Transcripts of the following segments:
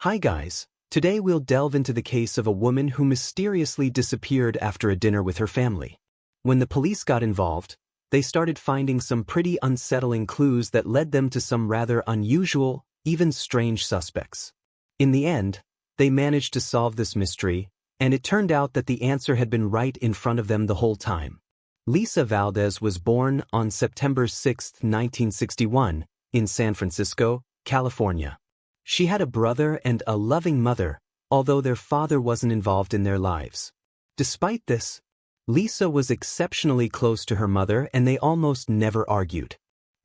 Hi guys, today we'll delve into the case of a woman who mysteriously disappeared after a dinner with her family. When the police got involved, they started finding some pretty unsettling clues that led them to some rather unusual, even strange suspects. In the end, they managed to solve this mystery, and it turned out that the answer had been right in front of them the whole time. Lisa Valdez was born on September 6, 1961, in San Francisco, California. She had a brother and a loving mother, although their father wasn't involved in their lives. Despite this, Lisa was exceptionally close to her mother and they almost never argued.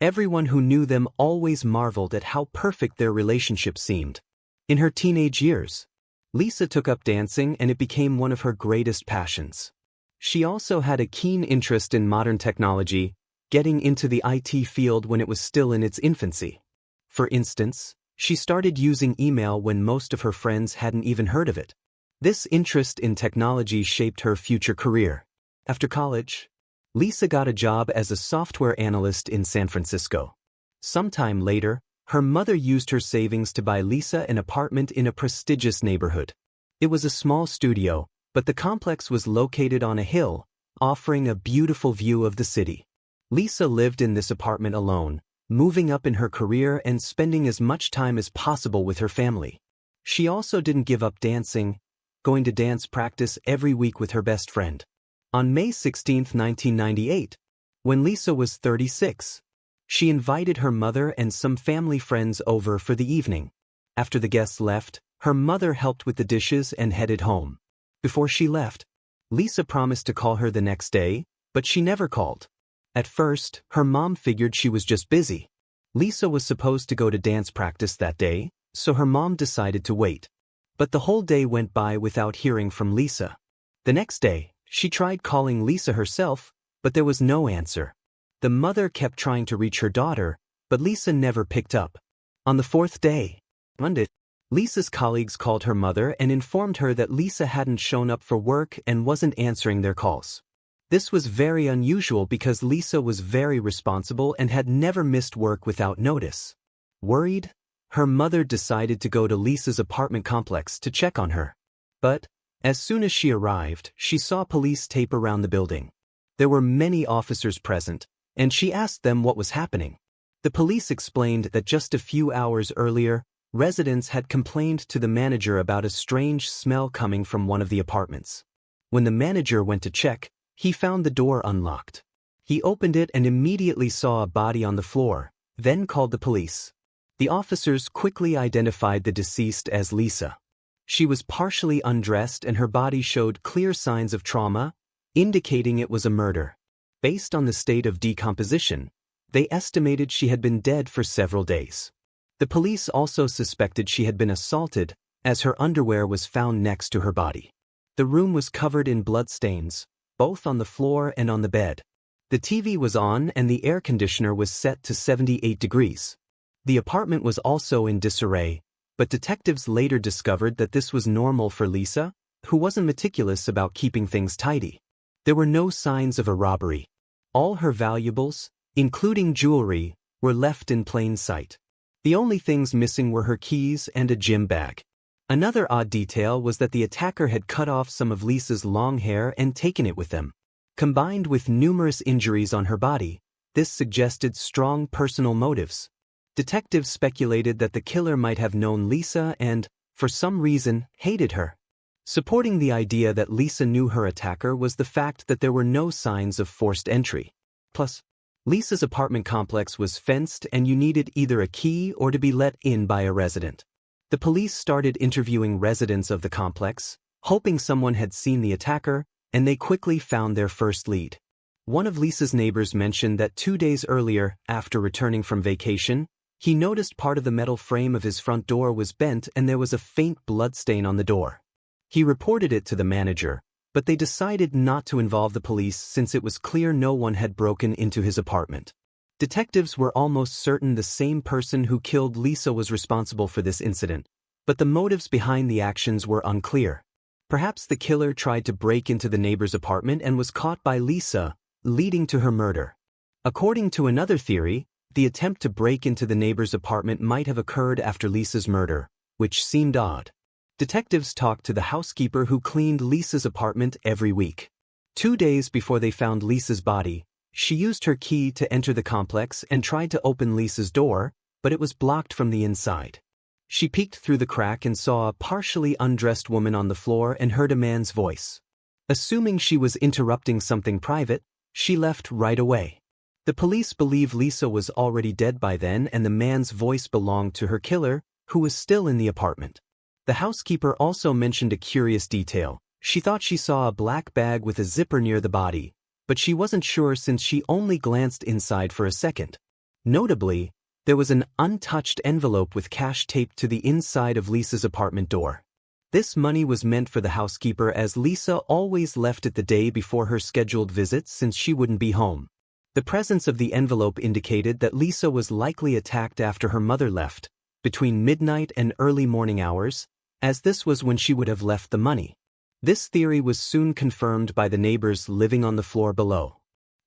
Everyone who knew them always marveled at how perfect their relationship seemed. In her teenage years, Lisa took up dancing and it became one of her greatest passions. She also had a keen interest in modern technology, getting into the IT field when it was still in its infancy. For instance, she started using email when most of her friends hadn't even heard of it. This interest in technology shaped her future career. After college, Lisa got a job as a software analyst in San Francisco. Sometime later, her mother used her savings to buy Lisa an apartment in a prestigious neighborhood. It was a small studio, but the complex was located on a hill, offering a beautiful view of the city. Lisa lived in this apartment alone, moving up in her career and spending as much time as possible with her family. She also didn't give up dancing, going to dance practice every week with her best friend. On May 16, 1998, when Lisa was 36, she invited her mother and some family friends over for the evening. After the guests left, her mother helped with the dishes and headed home. Before she left, Lisa promised to call her the next day, but she never called. At first, her mom figured she was just busy. Lisa was supposed to go to dance practice that day, so her mom decided to wait. But the whole day went by without hearing from Lisa. The next day, she tried calling Lisa herself, but there was no answer. The mother kept trying to reach her daughter, but Lisa never picked up. On the fourth day, Monday, Lisa's colleagues called her mother and informed her that Lisa hadn't shown up for work and wasn't answering their calls. This was very unusual because Lisa was very responsible and had never missed work without notice. Worried, her mother decided to go to Lisa's apartment complex to check on her. But, as soon as she arrived, she saw police tape around the building. There were many officers present, and she asked them what was happening. The police explained that just a few hours earlier, residents had complained to the manager about a strange smell coming from one of the apartments. When the manager went to check, he found the door unlocked. He opened it and immediately saw a body on the floor, then called the police. The officers quickly identified the deceased as Lisa. She was partially undressed and her body showed clear signs of trauma, indicating it was a murder. Based on the state of decomposition, they estimated she had been dead for several days. The police also suspected she had been assaulted, as her underwear was found next to her body. The room was covered in bloodstains, both on the floor and on the bed. The TV was on and the air conditioner was set to 78 degrees. The apartment was also in disarray, but detectives later discovered that this was normal for Lisa, who wasn't meticulous about keeping things tidy. There were no signs of a robbery. All her valuables, including jewelry, were left in plain sight. The only things missing were her keys and a gym bag. Another odd detail was that the attacker had cut off some of Lisa's long hair and taken it with them. Combined with numerous injuries on her body, this suggested strong personal motives. Detectives speculated that the killer might have known Lisa and, for some reason, hated her. Supporting the idea that Lisa knew her attacker was the fact that there were no signs of forced entry. Plus, Lisa's apartment complex was fenced and you needed either a key or to be let in by a resident. The police started interviewing residents of the complex, hoping someone had seen the attacker, and they quickly found their first lead. One of Lisa's neighbors mentioned that 2 days earlier, after returning from vacation, he noticed part of the metal frame of his front door was bent and there was a faint bloodstain on the door. He reported it to the manager, but they decided not to involve the police since it was clear no one had broken into his apartment. Detectives were almost certain the same person who killed Lisa was responsible for this incident, but the motives behind the actions were unclear. Perhaps the killer tried to break into the neighbor's apartment and was caught by Lisa, leading to her murder. According to another theory, the attempt to break into the neighbor's apartment might have occurred after Lisa's murder, which seemed odd. Detectives talked to the housekeeper who cleaned Lisa's apartment every week. 2 days before they found Lisa's body, she used her key to enter the complex and tried to open Lisa's door, but it was blocked from the inside. She peeked through the crack and saw a partially undressed woman on the floor and heard a man's voice. Assuming she was interrupting something private, she left right away. The police believe Lisa was already dead by then and the man's voice belonged to her killer, who was still in the apartment. The housekeeper also mentioned a curious detail. She thought she saw a black bag with a zipper near the body, but she wasn't sure since she only glanced inside for a second. Notably, there was an untouched envelope with cash taped to the inside of Lisa's apartment door. This money was meant for the housekeeper as Lisa always left it the day before her scheduled visits since she wouldn't be home. The presence of the envelope indicated that Lisa was likely attacked after her mother left, between midnight and early morning hours, as this was when she would have left the money. This theory was soon confirmed by the neighbors living on the floor below.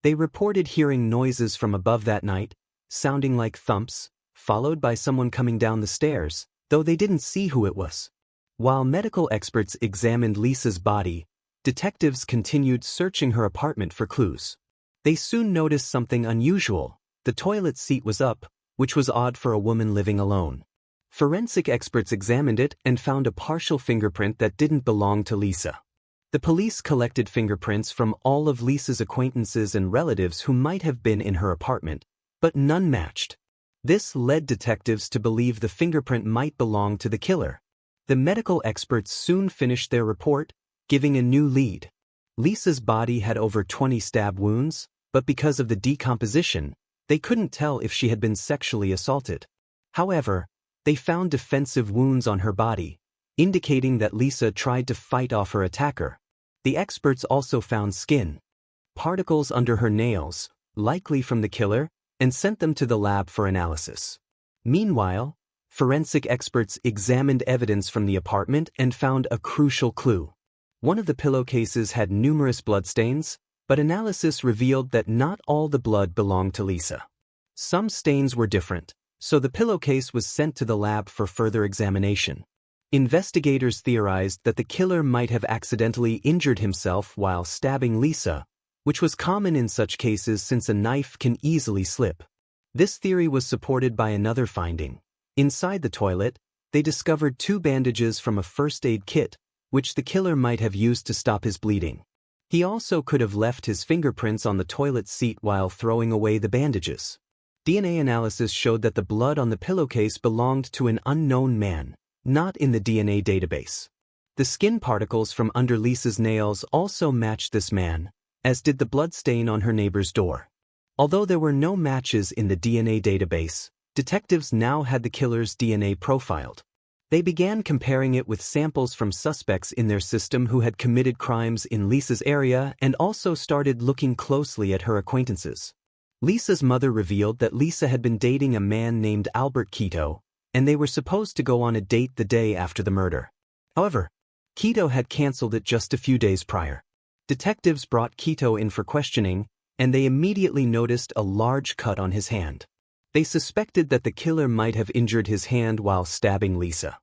They reported hearing noises from above that night, sounding like thumps, followed by someone coming down the stairs, though they didn't see who it was. While medical experts examined Lisa's body, detectives continued searching her apartment for clues. They soon noticed something unusual. The toilet seat was up, which was odd for a woman living alone. Forensic experts examined it and found a partial fingerprint that didn't belong to Lisa. The police collected fingerprints from all of Lisa's acquaintances and relatives who might have been in her apartment, but none matched. This led detectives to believe the fingerprint might belong to the killer. The medical experts soon finished their report, giving a new lead. Lisa's body had over 20 stab wounds, but because of the decomposition, they couldn't tell if she had been sexually assaulted. However, they found defensive wounds on her body, indicating that Lisa tried to fight off her attacker. The experts also found skin particles under her nails, likely from the killer, and sent them to the lab for analysis. Meanwhile, forensic experts examined evidence from the apartment and found a crucial clue. One of the pillowcases had numerous bloodstains, but analysis revealed that not all the blood belonged to Lisa. Some stains were different, so the pillowcase was sent to the lab for further examination. Investigators theorized that the killer might have accidentally injured himself while stabbing Lisa, which was common in such cases since a knife can easily slip. This theory was supported by another finding. Inside the toilet, they discovered 2 bandages from a first aid kit, which the killer might have used to stop his bleeding. He also could have left his fingerprints on the toilet seat while throwing away the bandages. DNA analysis showed that the blood on the pillowcase belonged to an unknown man, not in the DNA database. The skin particles from under Lisa's nails also matched this man, as did the bloodstain on her neighbor's door. Although there were no matches in the DNA database, detectives now had the killer's DNA profiled. They began comparing it with samples from suspects in their system who had committed crimes in Lisa's area and also started looking closely at her acquaintances. Lisa's mother revealed that Lisa had been dating a man named Albert Quito, and they were supposed to go on a date the day after the murder. However, Quito had canceled it just a few days prior. Detectives brought Quito in for questioning, and they immediately noticed a large cut on his hand. They suspected that the killer might have injured his hand while stabbing Lisa.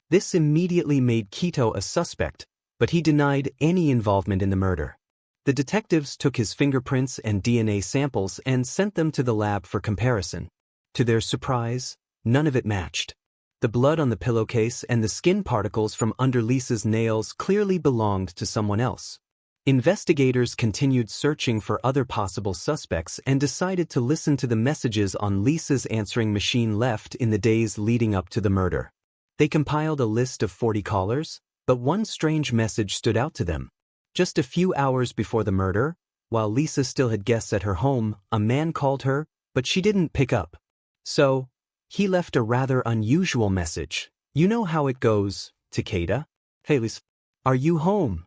This immediately made Quito a suspect, but he denied any involvement in the murder. The detectives took his fingerprints and DNA samples and sent them to the lab for comparison. To their surprise, none of it matched. The blood on the pillowcase and the skin particles from under Lisa's nails clearly belonged to someone else. Investigators continued searching for other possible suspects and decided to listen to the messages on Lisa's answering machine left in the days leading up to the murder. They compiled a list of 40 callers, but one strange message stood out to them. Just a few hours before the murder, while Lisa still had guests at her home, a man called her, but she didn't pick up. So, he left a rather unusual message. "You know how it goes, Takeda? Hey Lisa, are you home?"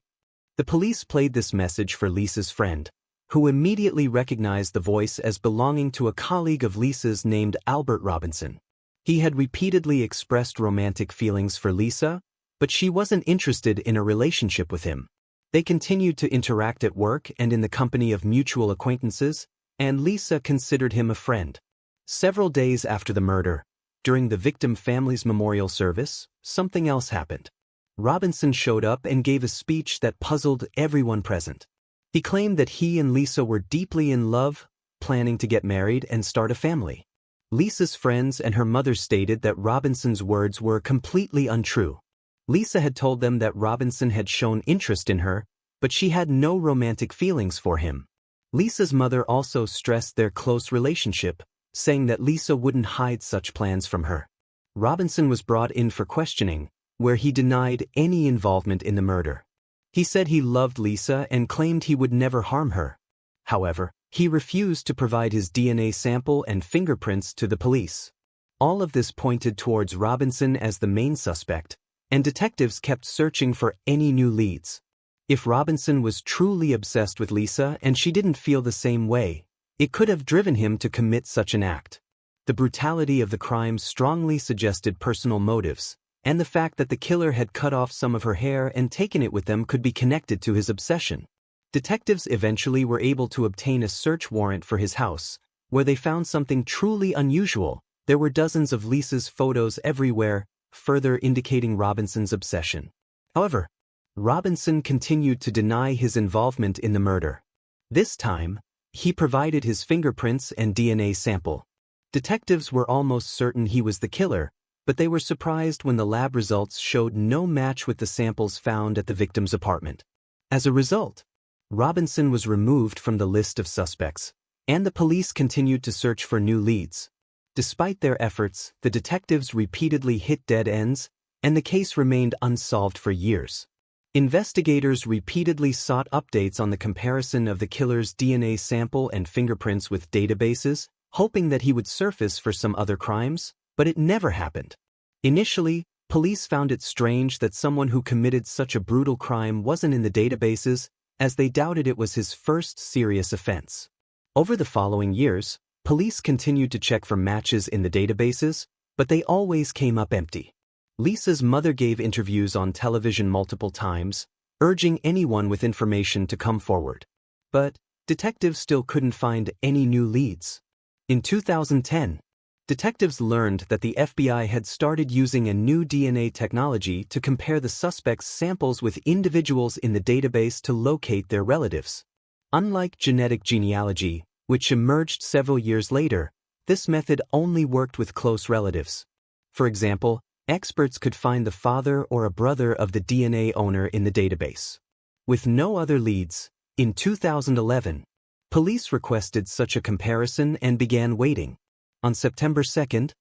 The police played this message for Lisa's friend, who immediately recognized the voice as belonging to a colleague of Lisa's named Albert Robinson. He had repeatedly expressed romantic feelings for Lisa, but she wasn't interested in a relationship with him. They continued to interact at work and in the company of mutual acquaintances, and Lisa considered him a friend. Several days after the murder, during the victim family's memorial service, something else happened. Robinson showed up and gave a speech that puzzled everyone present. He claimed that he and Lisa were deeply in love, planning to get married and start a family. Lisa's friends and her mother stated that Robinson's words were completely untrue. Lisa had told them that Robinson had shown interest in her, but she had no romantic feelings for him. Lisa's mother also stressed their close relationship, saying that Lisa wouldn't hide such plans from her. Robinson was brought in for questioning, where he denied any involvement in the murder. He said he loved Lisa and claimed he would never harm her. However, he refused to provide his DNA sample and fingerprints to the police. All of this pointed towards Robinson as the main suspect, and detectives kept searching for any new leads. If Robinson was truly obsessed with Lisa and she didn't feel the same way, it could have driven him to commit such an act. The brutality of the crime strongly suggested personal motives, and the fact that the killer had cut off some of her hair and taken it with them could be connected to his obsession. Detectives eventually were able to obtain a search warrant for his house, where they found something truly unusual. There were dozens of Lisa's photos everywhere, further indicating Robinson's obsession. However, Robinson continued to deny his involvement in the murder. This time, he provided his fingerprints and DNA sample. Detectives were almost certain he was the killer, but they were surprised when the lab results showed no match with the samples found at the victim's apartment. As a result, Robinson was removed from the list of suspects, and the police continued to search for new leads. Despite their efforts, the detectives repeatedly hit dead ends, and the case remained unsolved for years. Investigators repeatedly sought updates on the comparison of the killer's DNA sample and fingerprints with databases, hoping that he would surface for some other crimes, but it never happened. Initially, police found it strange that someone who committed such a brutal crime wasn't in the databases, as they doubted it was his first serious offense. Over the following years, police continued to check for matches in the databases, but they always came up empty. Lisa's mother gave interviews on television multiple times, urging anyone with information to come forward. But detectives still couldn't find any new leads. In 2010, detectives learned that the FBI had started using a new DNA technology to compare the suspects' samples with individuals in the database to locate their relatives. Unlike genetic genealogy, which emerged several years later, this method only worked with close relatives. For example, experts could find the father or a brother of the DNA owner in the database. With no other leads, in 2011, police requested such a comparison and began waiting. On September 2nd,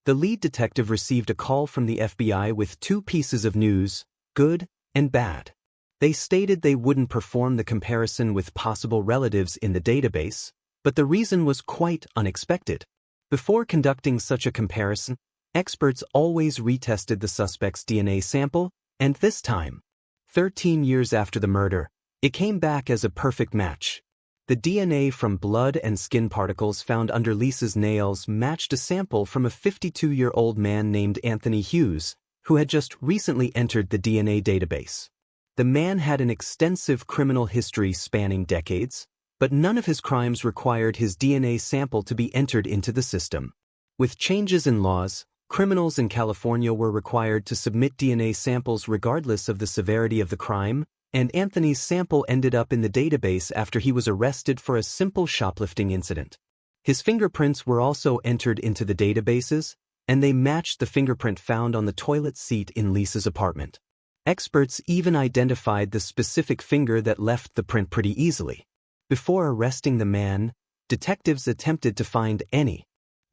the lead detective received a call from the FBI with two pieces of news, good and bad. They stated they wouldn't perform the comparison with possible relatives in the database, but the reason was quite unexpected. Before conducting such a comparison, experts always retested the suspect's DNA sample, and this time, 13 years after the murder, it came back as a perfect match. The DNA from blood and skin particles found under Lisa's nails matched a sample from a 52-year-old man named Anthony Hughes, who had just recently entered the DNA database. The man had an extensive criminal history spanning decades, but none of his crimes required his DNA sample to be entered into the system. With changes in laws, criminals in California were required to submit DNA samples regardless of the severity of the crime, and Anthony's sample ended up in the database after he was arrested for a simple shoplifting incident. His fingerprints were also entered into the databases, and they matched the fingerprint found on the toilet seat in Lisa's apartment. Experts even identified the specific finger that left the print pretty easily. Before arresting the man, detectives attempted to find any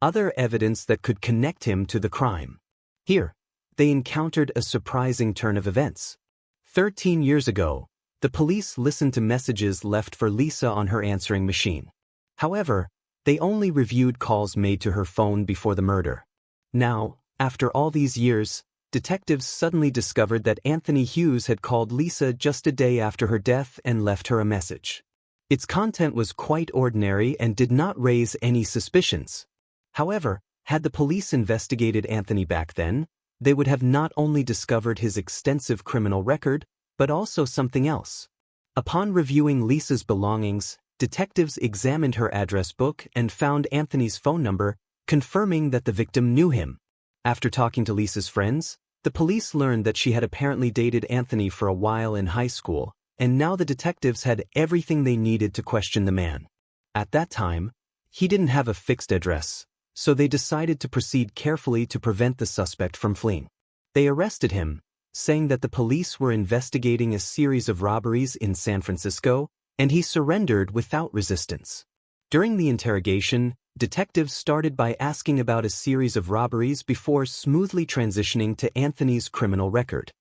other evidence that could connect him to the crime. Here, they encountered a surprising turn of events. 13 years ago, the police listened to messages left for Lisa on her answering machine. However, they only reviewed calls made to her phone before the murder. Now, after all these years, detectives suddenly discovered that Anthony Hughes had called Lisa just a day after her death and left her a message. Its content was quite ordinary and did not raise any suspicions. However, had the police investigated Anthony back then, they would have not only discovered his extensive criminal record, but also something else. Upon reviewing Lisa's belongings, detectives examined her address book and found Anthony's phone number, confirming that the victim knew him. After talking to Lisa's friends, the police learned that she had apparently dated Anthony for a while in high school, and now the detectives had everything they needed to question the man. At that time, he didn't have a fixed address, so they decided to proceed carefully to prevent the suspect from fleeing. They arrested him, saying that the police were investigating a series of robberies in San Francisco, and he surrendered without resistance. During the interrogation, detectives started by asking about a series of robberies before smoothly transitioning to Anthony's criminal record.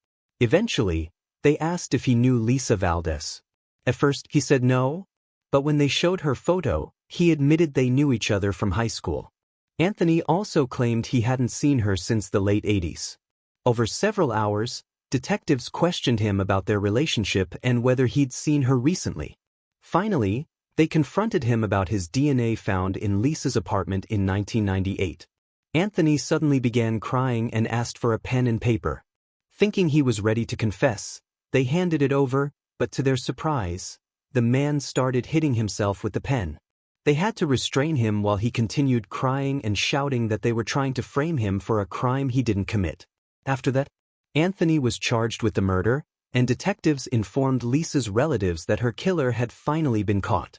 Eventually, they asked if he knew Lisa Valdez. At first, he said no, but when they showed her photo, he admitted they knew each other from high school. Anthony also claimed he hadn't seen her since the late 80s. Over several hours, detectives questioned him about their relationship and whether he'd seen her recently. Finally, they confronted him about his DNA found in Lisa's apartment in 1998. Anthony suddenly began crying and asked for a pen and paper. Thinking he was ready to confess, they handed it over, but to their surprise, the man started hitting himself with the pen. They had to restrain him while he continued crying and shouting that they were trying to frame him for a crime he didn't commit. After that, Anthony was charged with the murder, and detectives informed Lisa's relatives that her killer had finally been caught.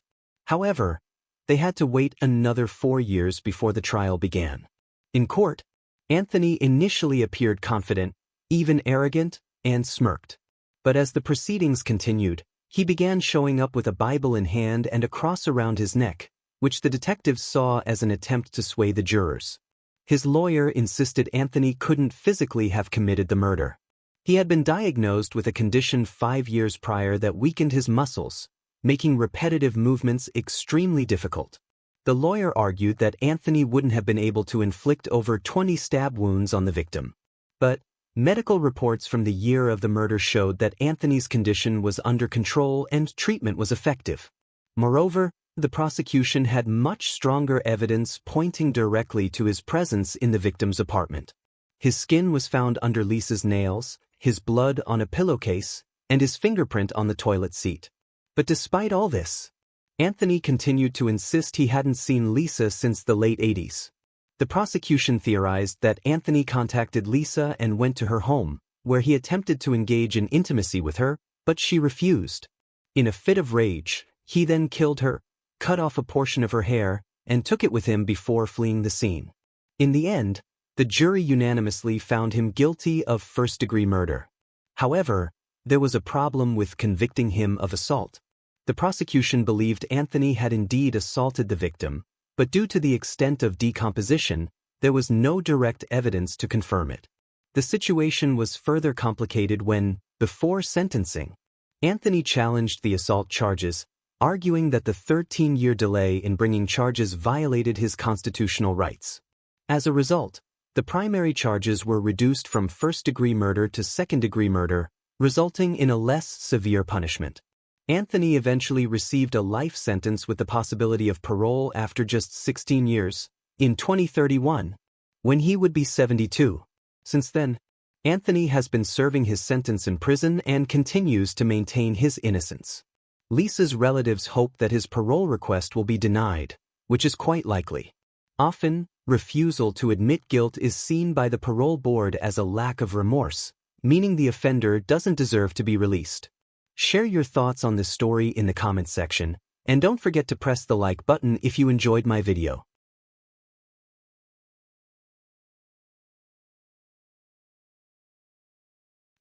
However, they had to wait another 4 years before the trial began. In court, Anthony initially appeared confident, even arrogant, and smirked. But as the proceedings continued, he began showing up with a Bible in hand and a cross around his neck, which the detectives saw as an attempt to sway the jurors. His lawyer insisted Anthony couldn't physically have committed the murder. He had been diagnosed with a condition 5 years prior that weakened his muscles, making repetitive movements extremely difficult. The lawyer argued that Anthony wouldn't have been able to inflict over 20 stab wounds on the victim. But medical reports from the year of the murder showed that Anthony's condition was under control and treatment was effective. Moreover, the prosecution had much stronger evidence pointing directly to his presence in the victim's apartment. His skin was found under Lisa's nails, his blood on a pillowcase, and his fingerprint on the toilet seat. But despite all this, Anthony continued to insist he hadn't seen Lisa since the late 80s. The prosecution theorized that Anthony contacted Lisa and went to her home, where he attempted to engage in intimacy with her, but she refused. In a fit of rage, he then killed her, cut off a portion of her hair, and took it with him before fleeing the scene. In the end, the jury unanimously found him guilty of first-degree murder. However, there was a problem with convicting him of assault. The prosecution believed Anthony had indeed assaulted the victim, but due to the extent of decomposition, there was no direct evidence to confirm it. The situation was further complicated when, before sentencing, Anthony challenged the assault charges, arguing that the 13-year delay in bringing charges violated his constitutional rights. As a result, the primary charges were reduced from first-degree murder to second-degree murder, resulting in a less severe punishment. Anthony eventually received a life sentence with the possibility of parole after just 16 years, in 2031, when he would be 72. Since then, Anthony has been serving his sentence in prison and continues to maintain his innocence. Lisa's relatives hope that his parole request will be denied, which is quite likely. Often, refusal to admit guilt is seen by the parole board as a lack of remorse, meaning the offender doesn't deserve to be released. Share your thoughts on this story in the comments section, and don't forget to press the like button if you enjoyed my video.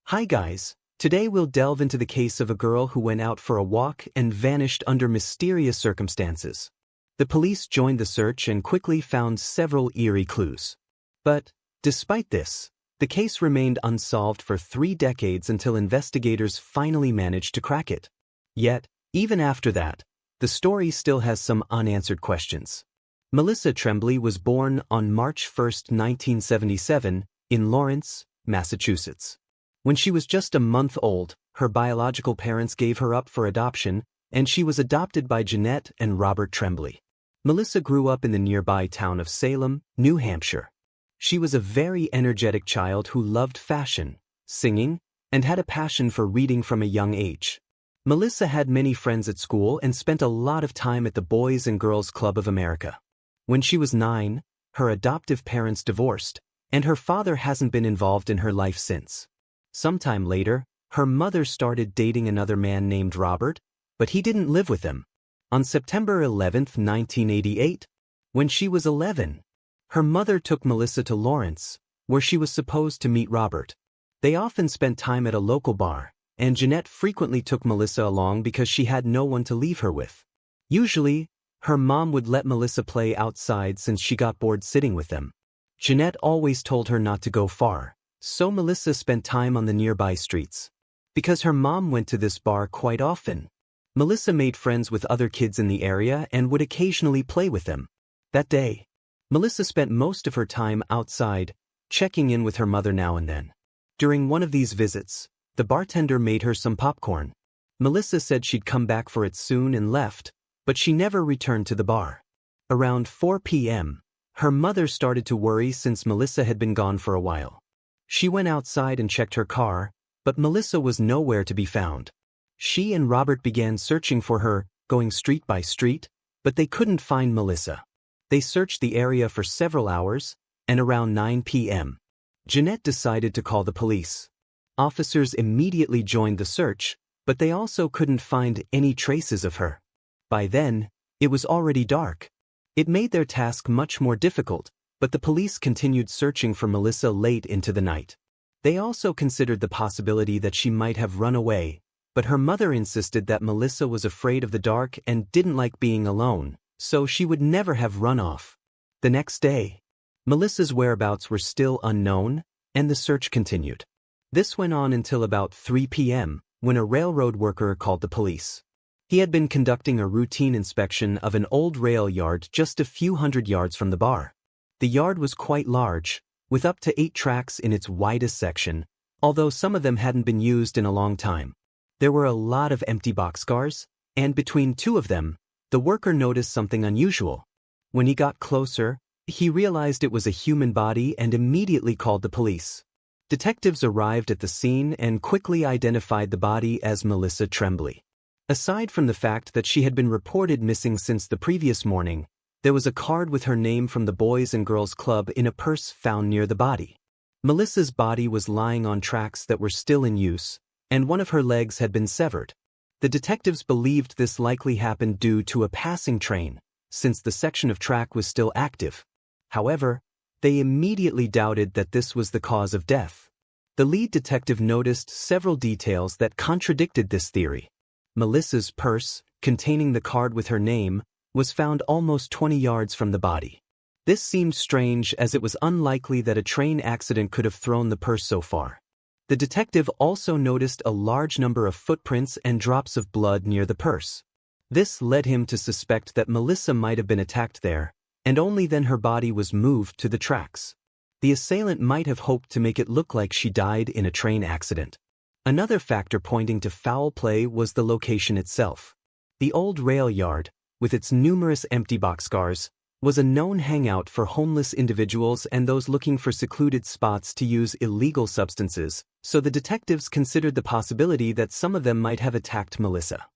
Hi guys, today we'll delve into the case of a girl who went out for a walk and vanished under mysterious circumstances. The police joined the search and quickly found several eerie clues. But, despite this, the case remained unsolved for 3 decades until investigators finally managed to crack it. Yet, even after that, the story still has some unanswered questions. Melissa Tremblay was born on March 1, 1977, in Lawrence, Massachusetts. When she was just a month old, her biological parents gave her up for adoption, and she was adopted by Jeanette and Robert Tremblay. Melissa grew up in the nearby town of Salem, New Hampshire. She was a very energetic child who loved fashion, singing, and had a passion for reading from a young age. Melissa had many friends at school and spent a lot of time at the Boys and Girls Club of America. When she was 9, her adoptive parents divorced, and her father hasn't been involved in her life since. Sometime later, her mother started dating another man named Robert, but he didn't live with them. On September 11, 1988, when she was 11, her mother took Melissa to Lawrence, where she was supposed to meet Robert. They often spent time at a local bar, and Jeanette frequently took Melissa along because she had no one to leave her with. Usually, her mom would let Melissa play outside since she got bored sitting with them. Jeanette always told her not to go far, so Melissa spent time on the nearby streets. Because her mom went to this bar quite often, Melissa made friends with other kids in the area and would occasionally play with them. That day, Melissa spent most of her time outside, checking in with her mother now and then. During one of these visits, the bartender made her some popcorn. Melissa said she'd come back for it soon and left, but she never returned to the bar. Around 4 p.m., her mother started to worry since Melissa had been gone for a while. She went outside and checked her car, but Melissa was nowhere to be found. She and Robert began searching for her, going street by street, but they couldn't find Melissa. They searched the area for several hours, and around 9 p.m., Jeanette decided to call the police. Officers immediately joined the search, but they also couldn't find any traces of her. By then, it was already dark. It made their task much more difficult, but the police continued searching for Melissa late into the night. They also considered the possibility that she might have run away, but her mother insisted that Melissa was afraid of the dark and didn't like being alone, so she would never have run off. The next day, Melissa's whereabouts were still unknown, and the search continued. This went on until about 3 p.m., when a railroad worker called the police. He had been conducting a routine inspection of an old rail yard just a few hundred yards from the bar. The yard was quite large, with up to 8 tracks in its widest section, although some of them hadn't been used in a long time. There were a lot of empty boxcars, and between 2 of them, the worker noticed something unusual. When he got closer, he realized it was a human body and immediately called the police. Detectives arrived at the scene and quickly identified the body as Melissa Tremblay. Aside from the fact that she had been reported missing since the previous morning, there was a card with her name from the Boys and Girls Club in a purse found near the body. Melissa's body was lying on tracks that were still in use, and one of her legs had been severed. The detectives believed this likely happened due to a passing train, since the section of track was still active. However, they immediately doubted that this was the cause of death. The lead detective noticed several details that contradicted this theory. Melissa's purse, containing the card with her name, was found almost 20 yards from the body. This seemed strange as it was unlikely that a train accident could have thrown the purse so far. The detective also noticed a large number of footprints and drops of blood near the purse. This led him to suspect that Melissa might have been attacked there, and only then her body was moved to the tracks. The assailant might have hoped to make it look like she died in a train accident. Another factor pointing to foul play was the location itself. The old rail yard, with its numerous empty boxcars, was a known hangout for homeless individuals and those looking for secluded spots to use illegal substances, so the detectives considered the possibility that some of them might have attacked Melissa.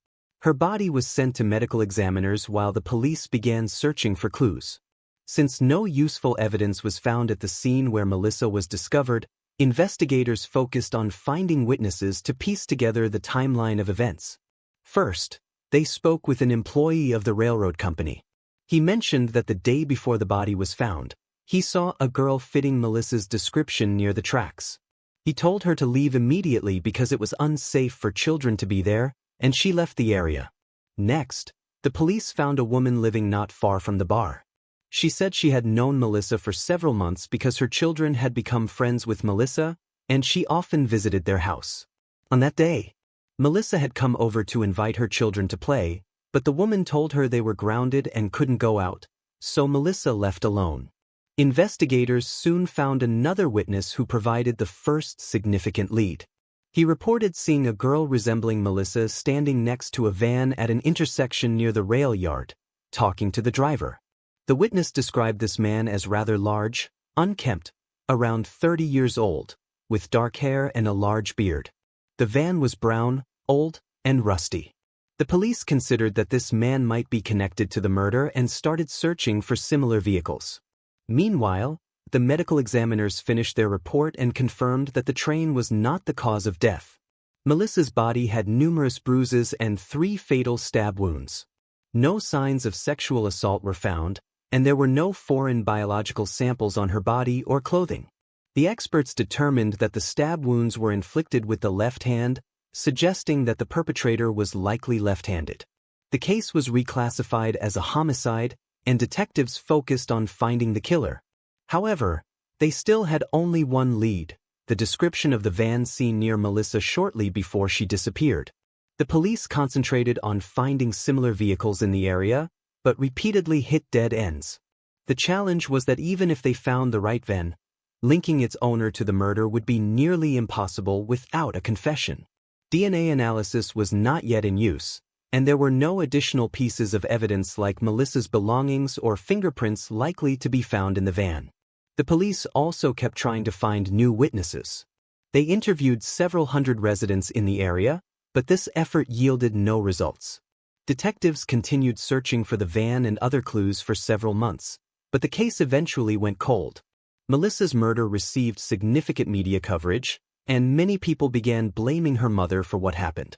Her body was sent to medical examiners while the police began searching for clues. Since no useful evidence was found at the scene where Melissa was discovered, investigators focused on finding witnesses to piece together the timeline of events. First, they spoke with an employee of the railroad company. He mentioned that the day before the body was found, he saw a girl fitting Melissa's description near the tracks. He told her to leave immediately because it was unsafe for children to be there, and she left the area. Next, the police found a woman living not far from the bar. She said she had known Melissa for several months because her children had become friends with Melissa, and she often visited their house. On that day, Melissa had come over to invite her children to play, but the woman told her they were grounded and couldn't go out, so Melissa left alone. Investigators soon found another witness who provided the first significant lead. He reported seeing a girl resembling Melissa standing next to a van at an intersection near the rail yard, talking to the driver. The witness described this man as rather large, unkempt, around 30 years old, with dark hair and a large beard. The van was brown, old, and rusty. The police considered that this man might be connected to the murder and started searching for similar vehicles. Meanwhile, the medical examiners finished their report and confirmed that the train was not the cause of death. Melissa's body had numerous bruises and 3 fatal stab wounds. No signs of sexual assault were found, and there were no foreign biological samples on her body or clothing. The experts determined that the stab wounds were inflicted with the left hand, suggesting that the perpetrator was likely left-handed. The case was reclassified as a homicide, and detectives focused on finding the killer. However, they still had only one lead: the description of the van seen near Melissa shortly before she disappeared. The police concentrated on finding similar vehicles in the area, but repeatedly hit dead ends. The challenge was that even if they found the right van, linking its owner to the murder would be nearly impossible without a confession. DNA analysis was not yet in use, and there were no additional pieces of evidence like Melissa's belongings or fingerprints likely to be found in the van. The police also kept trying to find new witnesses. They interviewed several hundred residents in the area, but this effort yielded no results. Detectives continued searching for the van and other clues for several months, but the case eventually went cold. Melissa's murder received significant media coverage, and many people began blaming her mother for what happened.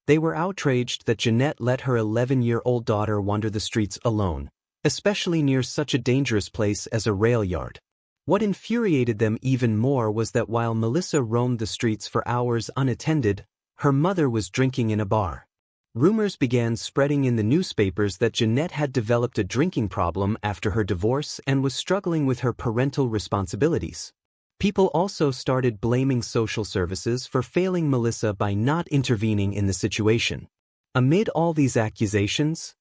They were outraged that Jeanette let her 11-year-old daughter wander the streets alone, especially near such a dangerous place as a rail yard. What infuriated them even more was that while Melissa roamed the streets for hours unattended, her mother was drinking in a bar. Rumors began spreading in the newspapers that Jeanette had developed a drinking problem after her divorce and was struggling with her parental responsibilities. People also started blaming social services for failing Melissa by not intervening in the situation. Amid all these accusations,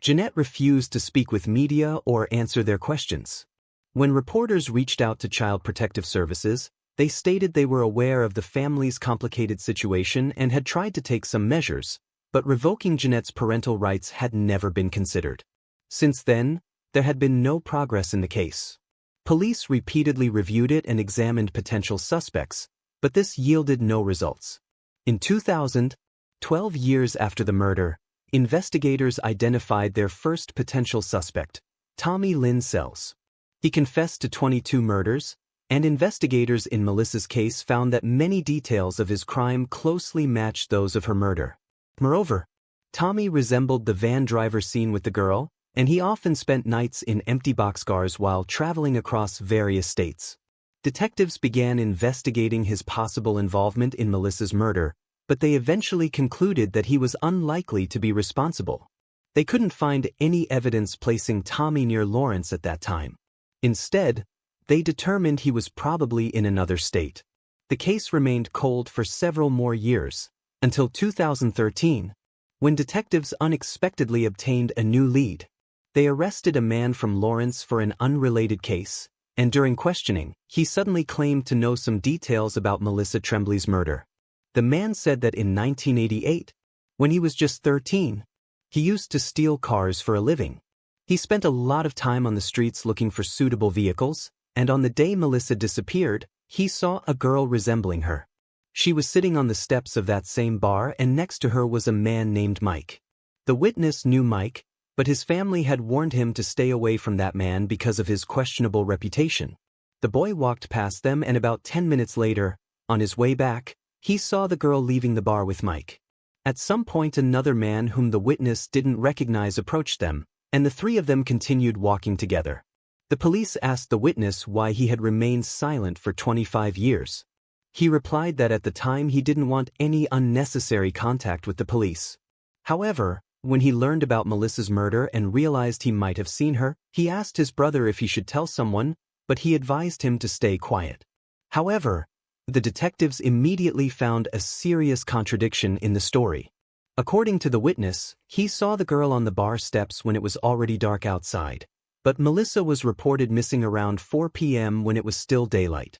Jeanette refused to speak with media or answer their questions. When reporters reached out to Child Protective Services, they stated they were aware of the family's complicated situation and had tried to take some measures, but revoking Jeanette's parental rights had never been considered. Since then, there had been no progress in the case. Police repeatedly reviewed it and examined potential suspects, but this yielded no results. In 2000, 12 years after the murder, investigators identified their first potential suspect, Tommy Lynn Sells. He confessed to 22 murders, and investigators in Melissa's case found that many details of his crime closely matched those of her murder. Moreover, Tommy resembled the van driver seen with the girl, and he often spent nights in empty boxcars while traveling across various states. Detectives began investigating his possible involvement in Melissa's murder, but they eventually concluded that he was unlikely to be responsible. They couldn't find any evidence placing Tommy near Lawrence at that time. Instead, they determined he was probably in another state. The case remained cold for several more years, until 2013, when detectives unexpectedly obtained a new lead. They arrested a man from Lawrence for an unrelated case, and during questioning, he suddenly claimed to know some details about Melissa Tremblay's murder. The man said that in 1988, when he was just 13, he used to steal cars for a living. He spent a lot of time on the streets looking for suitable vehicles, and on the day Melissa disappeared, he saw a girl resembling her. She was sitting on the steps of that same bar, and next to her was a man named Mike. The witness knew Mike, but his family had warned him to stay away from that man because of his questionable reputation. The boy walked past them, and about 10 minutes later, on his way back, he saw the girl leaving the bar with Mike. At some point, another man whom the witness didn't recognize approached them, and the three of them continued walking together. The police asked the witness why he had remained silent for 25 years. He replied that at the time he didn't want any unnecessary contact with the police. However, when he learned about Melissa's murder and realized he might have seen her, he asked his brother if he should tell someone, but he advised him to stay quiet. However, the detectives immediately found a serious contradiction in the story. According to the witness, he saw the girl on the bar steps when it was already dark outside, but Melissa was reported missing around 4 p.m. when it was still daylight.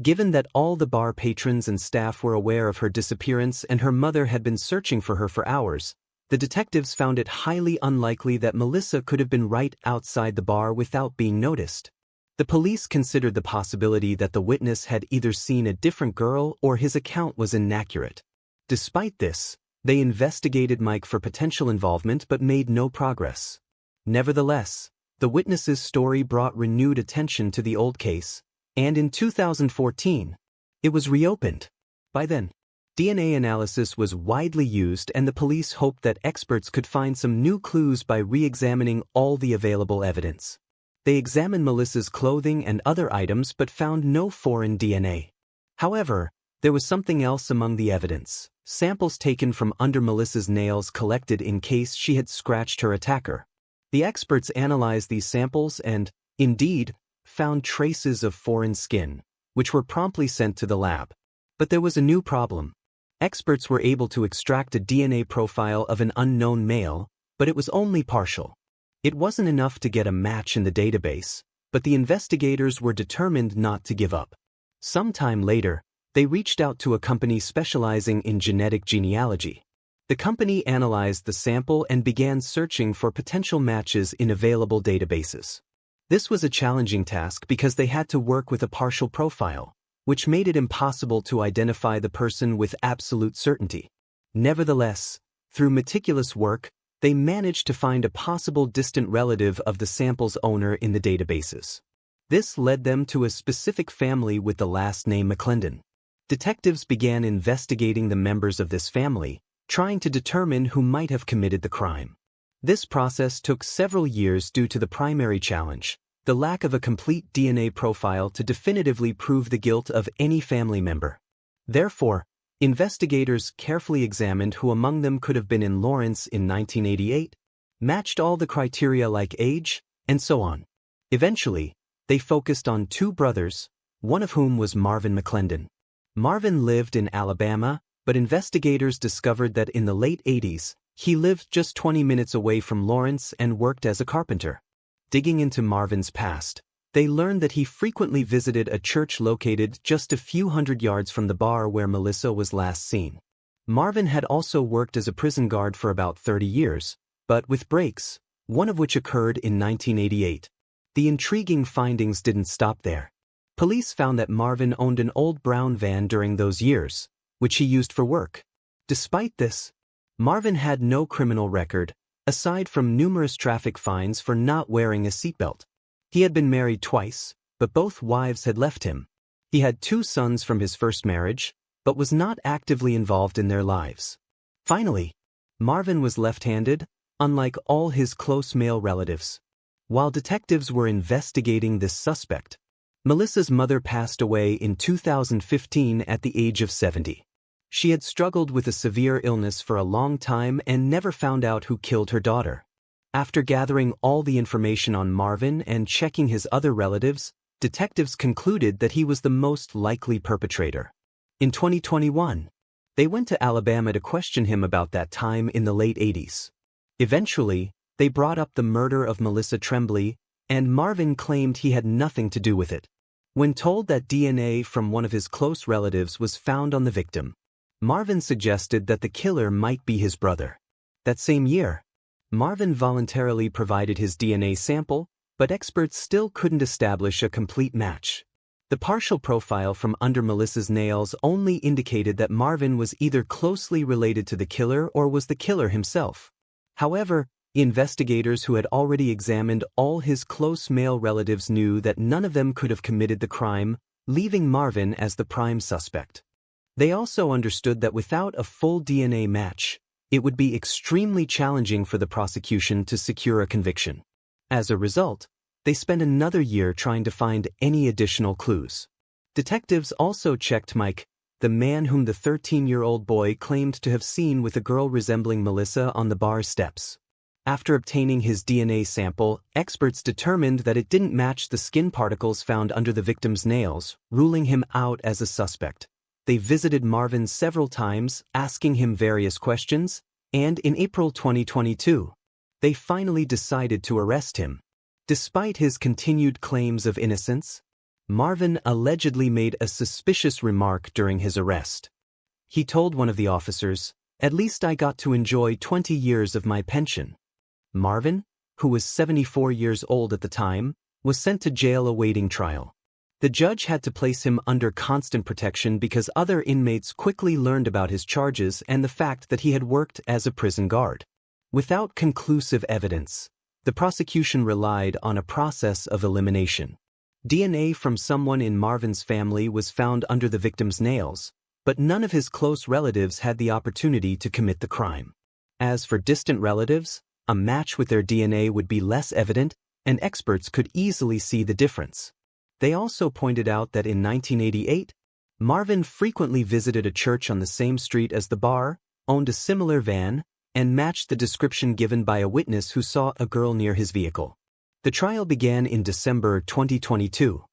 Given that all the bar patrons and staff were aware of her disappearance and her mother had been searching for her for hours, the detectives found it highly unlikely that Melissa could have been right outside the bar without being noticed. The police considered the possibility that the witness had either seen a different girl or his account was inaccurate. Despite this, they investigated Mike for potential involvement but made no progress. Nevertheless, the witness's story brought renewed attention to the old case, and in 2014, it was reopened. By then, DNA analysis was widely used and the police hoped that experts could find some new clues by re-examining all the available evidence. They examined Melissa's clothing and other items but found no foreign DNA. However, there was something else among the evidence: samples taken from under Melissa's nails collected in case she had scratched her attacker. The experts analyzed these samples and, indeed, found traces of foreign skin, which were promptly sent to the lab. But there was a new problem. Experts were able to extract a DNA profile of an unknown male, but it was only partial. It wasn't enough to get a match in the database, but the investigators were determined not to give up. Sometime later, they reached out to a company specializing in genetic genealogy. The company analyzed the sample and began searching for potential matches in available databases. This was a challenging task because they had to work with a partial profile, which made it impossible to identify the person with absolute certainty. Nevertheless, through meticulous work, they managed to find a possible distant relative of the sample's owner in the databases. This led them to a specific family with the last name McClendon. Detectives began investigating the members of this family, trying to determine who might have committed the crime. This process took several years due to the primary challenge: the lack of a complete DNA profile to definitively prove the guilt of any family member. Therefore, investigators carefully examined who among them could have been in Lawrence in 1988, matched all the criteria like age, and so on. Eventually, they focused on two brothers, one of whom was Marvin McClendon. Marvin lived in Alabama, but investigators discovered that in the late 80s, he lived just 20 minutes away from Lawrence and worked as a carpenter. Digging into Marvin's past, they learned that he frequently visited a church located just a few hundred yards from the bar where Melissa was last seen. Marvin had also worked as a prison guard for about 30 years, but with breaks, one of which occurred in 1988. The intriguing findings didn't stop there. Police found that Marvin owned an old brown van during those years, which he used for work. Despite this, Marvin had no criminal record, aside from numerous traffic fines for not wearing a seatbelt. He had been married twice, but both wives had left him. He had 2 sons from his first marriage, but was not actively involved in their lives. Finally, Marvin was left-handed, unlike all his close male relatives. While detectives were investigating this suspect, Melissa's mother passed away in 2015 at the age of 70. She had struggled with a severe illness for a long time and never found out who killed her daughter. After gathering all the information on Marvin and checking his other relatives, detectives concluded that he was the most likely perpetrator. In 2021, they went to Alabama to question him about that time in the late 80s. Eventually, they brought up the murder of Melissa Tremblay, and Marvin claimed he had nothing to do with it. When told that DNA from one of his close relatives was found on the victim, Marvin suggested that the killer might be his brother. That same year, Marvin voluntarily provided his DNA sample, but experts still couldn't establish a complete match. The partial profile from under Melissa's nails only indicated that Marvin was either closely related to the killer or was the killer himself. However, investigators who had already examined all his close male relatives knew that none of them could have committed the crime, leaving Marvin as the prime suspect. They also understood that without a full DNA match, it would be extremely challenging for the prosecution to secure a conviction. As a result, they spent another year trying to find any additional clues. Detectives also checked Mike, the man whom the 13-year-old boy claimed to have seen with a girl resembling Melissa on the bar steps. After obtaining his DNA sample, experts determined that it didn't match the skin particles found under the victim's nails, ruling him out as a suspect. They visited Marvin several times, asking him various questions, and in April 2022, they finally decided to arrest him. Despite his continued claims of innocence, Marvin allegedly made a suspicious remark during his arrest. He told one of the officers, "At least I got to enjoy 20 years of my pension." Marvin, who was 74 years old at the time, was sent to jail awaiting trial. The judge had to place him under constant protection because other inmates quickly learned about his charges and the fact that he had worked as a prison guard. Without conclusive evidence, the prosecution relied on a process of elimination. DNA from someone in Marvin's family was found under the victim's nails, but none of his close relatives had the opportunity to commit the crime. As for distant relatives, a match with their DNA would be less evident, and experts could easily see the difference. They also pointed out that in 1988, Marvin frequently visited a church on the same street as the bar, owned a similar van, and matched the description given by a witness who saw a girl near his vehicle. The trial began in December 2022.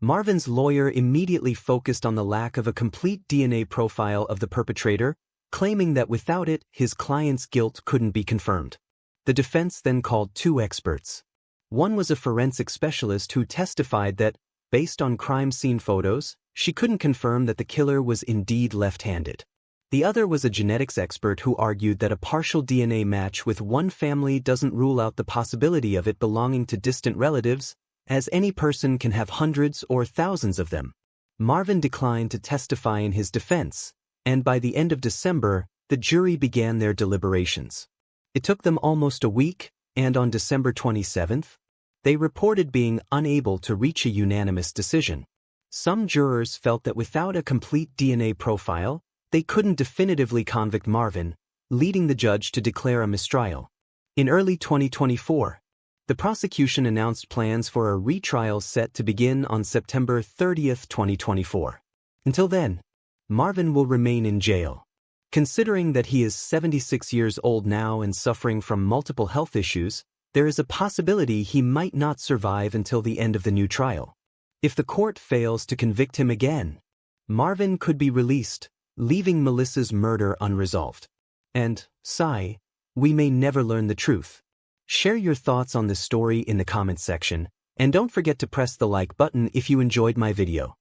Marvin's lawyer immediately focused on the lack of a complete DNA profile of the perpetrator, claiming that without it, his client's guilt couldn't be confirmed. The defense then called two experts. One was a forensic specialist who testified that, based on crime scene photos, she couldn't confirm that the killer was indeed left-handed. The other was a genetics expert who argued that a partial DNA match with one family doesn't rule out the possibility of it belonging to distant relatives, as any person can have hundreds or thousands of them. Marvin declined to testify in his defense, and by the end of December, the jury began their deliberations. It took them almost a week, and on December 27th, they reported being unable to reach a unanimous decision. Some jurors felt that without a complete DNA profile, they couldn't definitively convict Marvin, leading the judge to declare a mistrial. In early 2024, the prosecution announced plans for a retrial set to begin on September 30, 2024. Until then, Marvin will remain in jail. Considering that he is 76 years old now and suffering from multiple health issues, there is a possibility he might not survive until the end of the new trial. If the court fails to convict him again, Marvin could be released, leaving Melissa's murder unresolved. And, sigh, we may never learn the truth. Share your thoughts on this story in the comments section, and don't forget to press the like button if you enjoyed my video.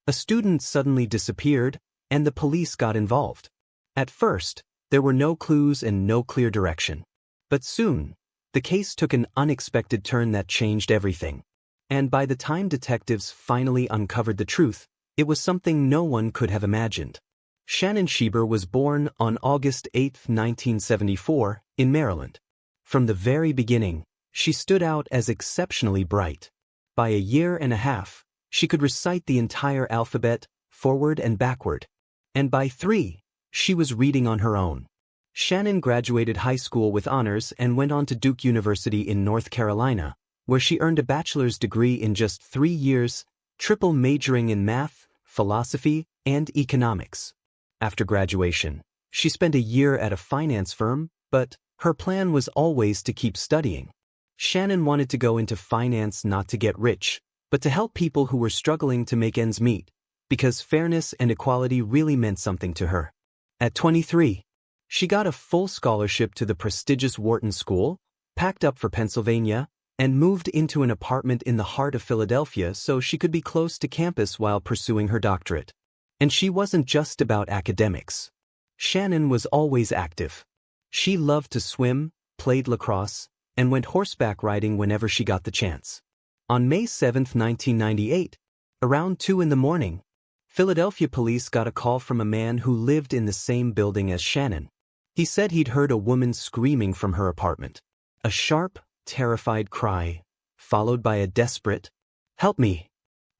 A student suddenly disappeared, and the police got involved. At first, there were no clues and no clear direction. But soon, the case took an unexpected turn that changed everything. And by the time detectives finally uncovered the truth, it was something no one could have imagined. Shannon Schieber was born on August 8, 1974, in Maryland. From the very beginning, she stood out as exceptionally bright. By a year and a half, she could recite the entire alphabet, forward and backward. And by 3, she was reading on her own. Shannon graduated high school with honors and went on to Duke University in North Carolina, where she earned a bachelor's degree in just 3 years, triple majoring in math, philosophy, and economics. After graduation, she spent a year at a finance firm, but her plan was always to keep studying. Shannon wanted to go into finance not to get rich, but to help people who were struggling to make ends meet, because fairness and equality really meant something to her. At 23, she got a full scholarship to the prestigious Wharton School, packed up for Pennsylvania, and moved into an apartment in the heart of Philadelphia so she could be close to campus while pursuing her doctorate. And she wasn't just about academics. Shannon was always active. She loved to swim, played lacrosse, and went horseback riding whenever she got the chance. On May 7, 1998, around 2 in the morning, Philadelphia police got a call from a man who lived in the same building as Shannon. He said he'd heard a woman screaming from her apartment. A sharp, terrified cry, followed by a desperate, "Help me!"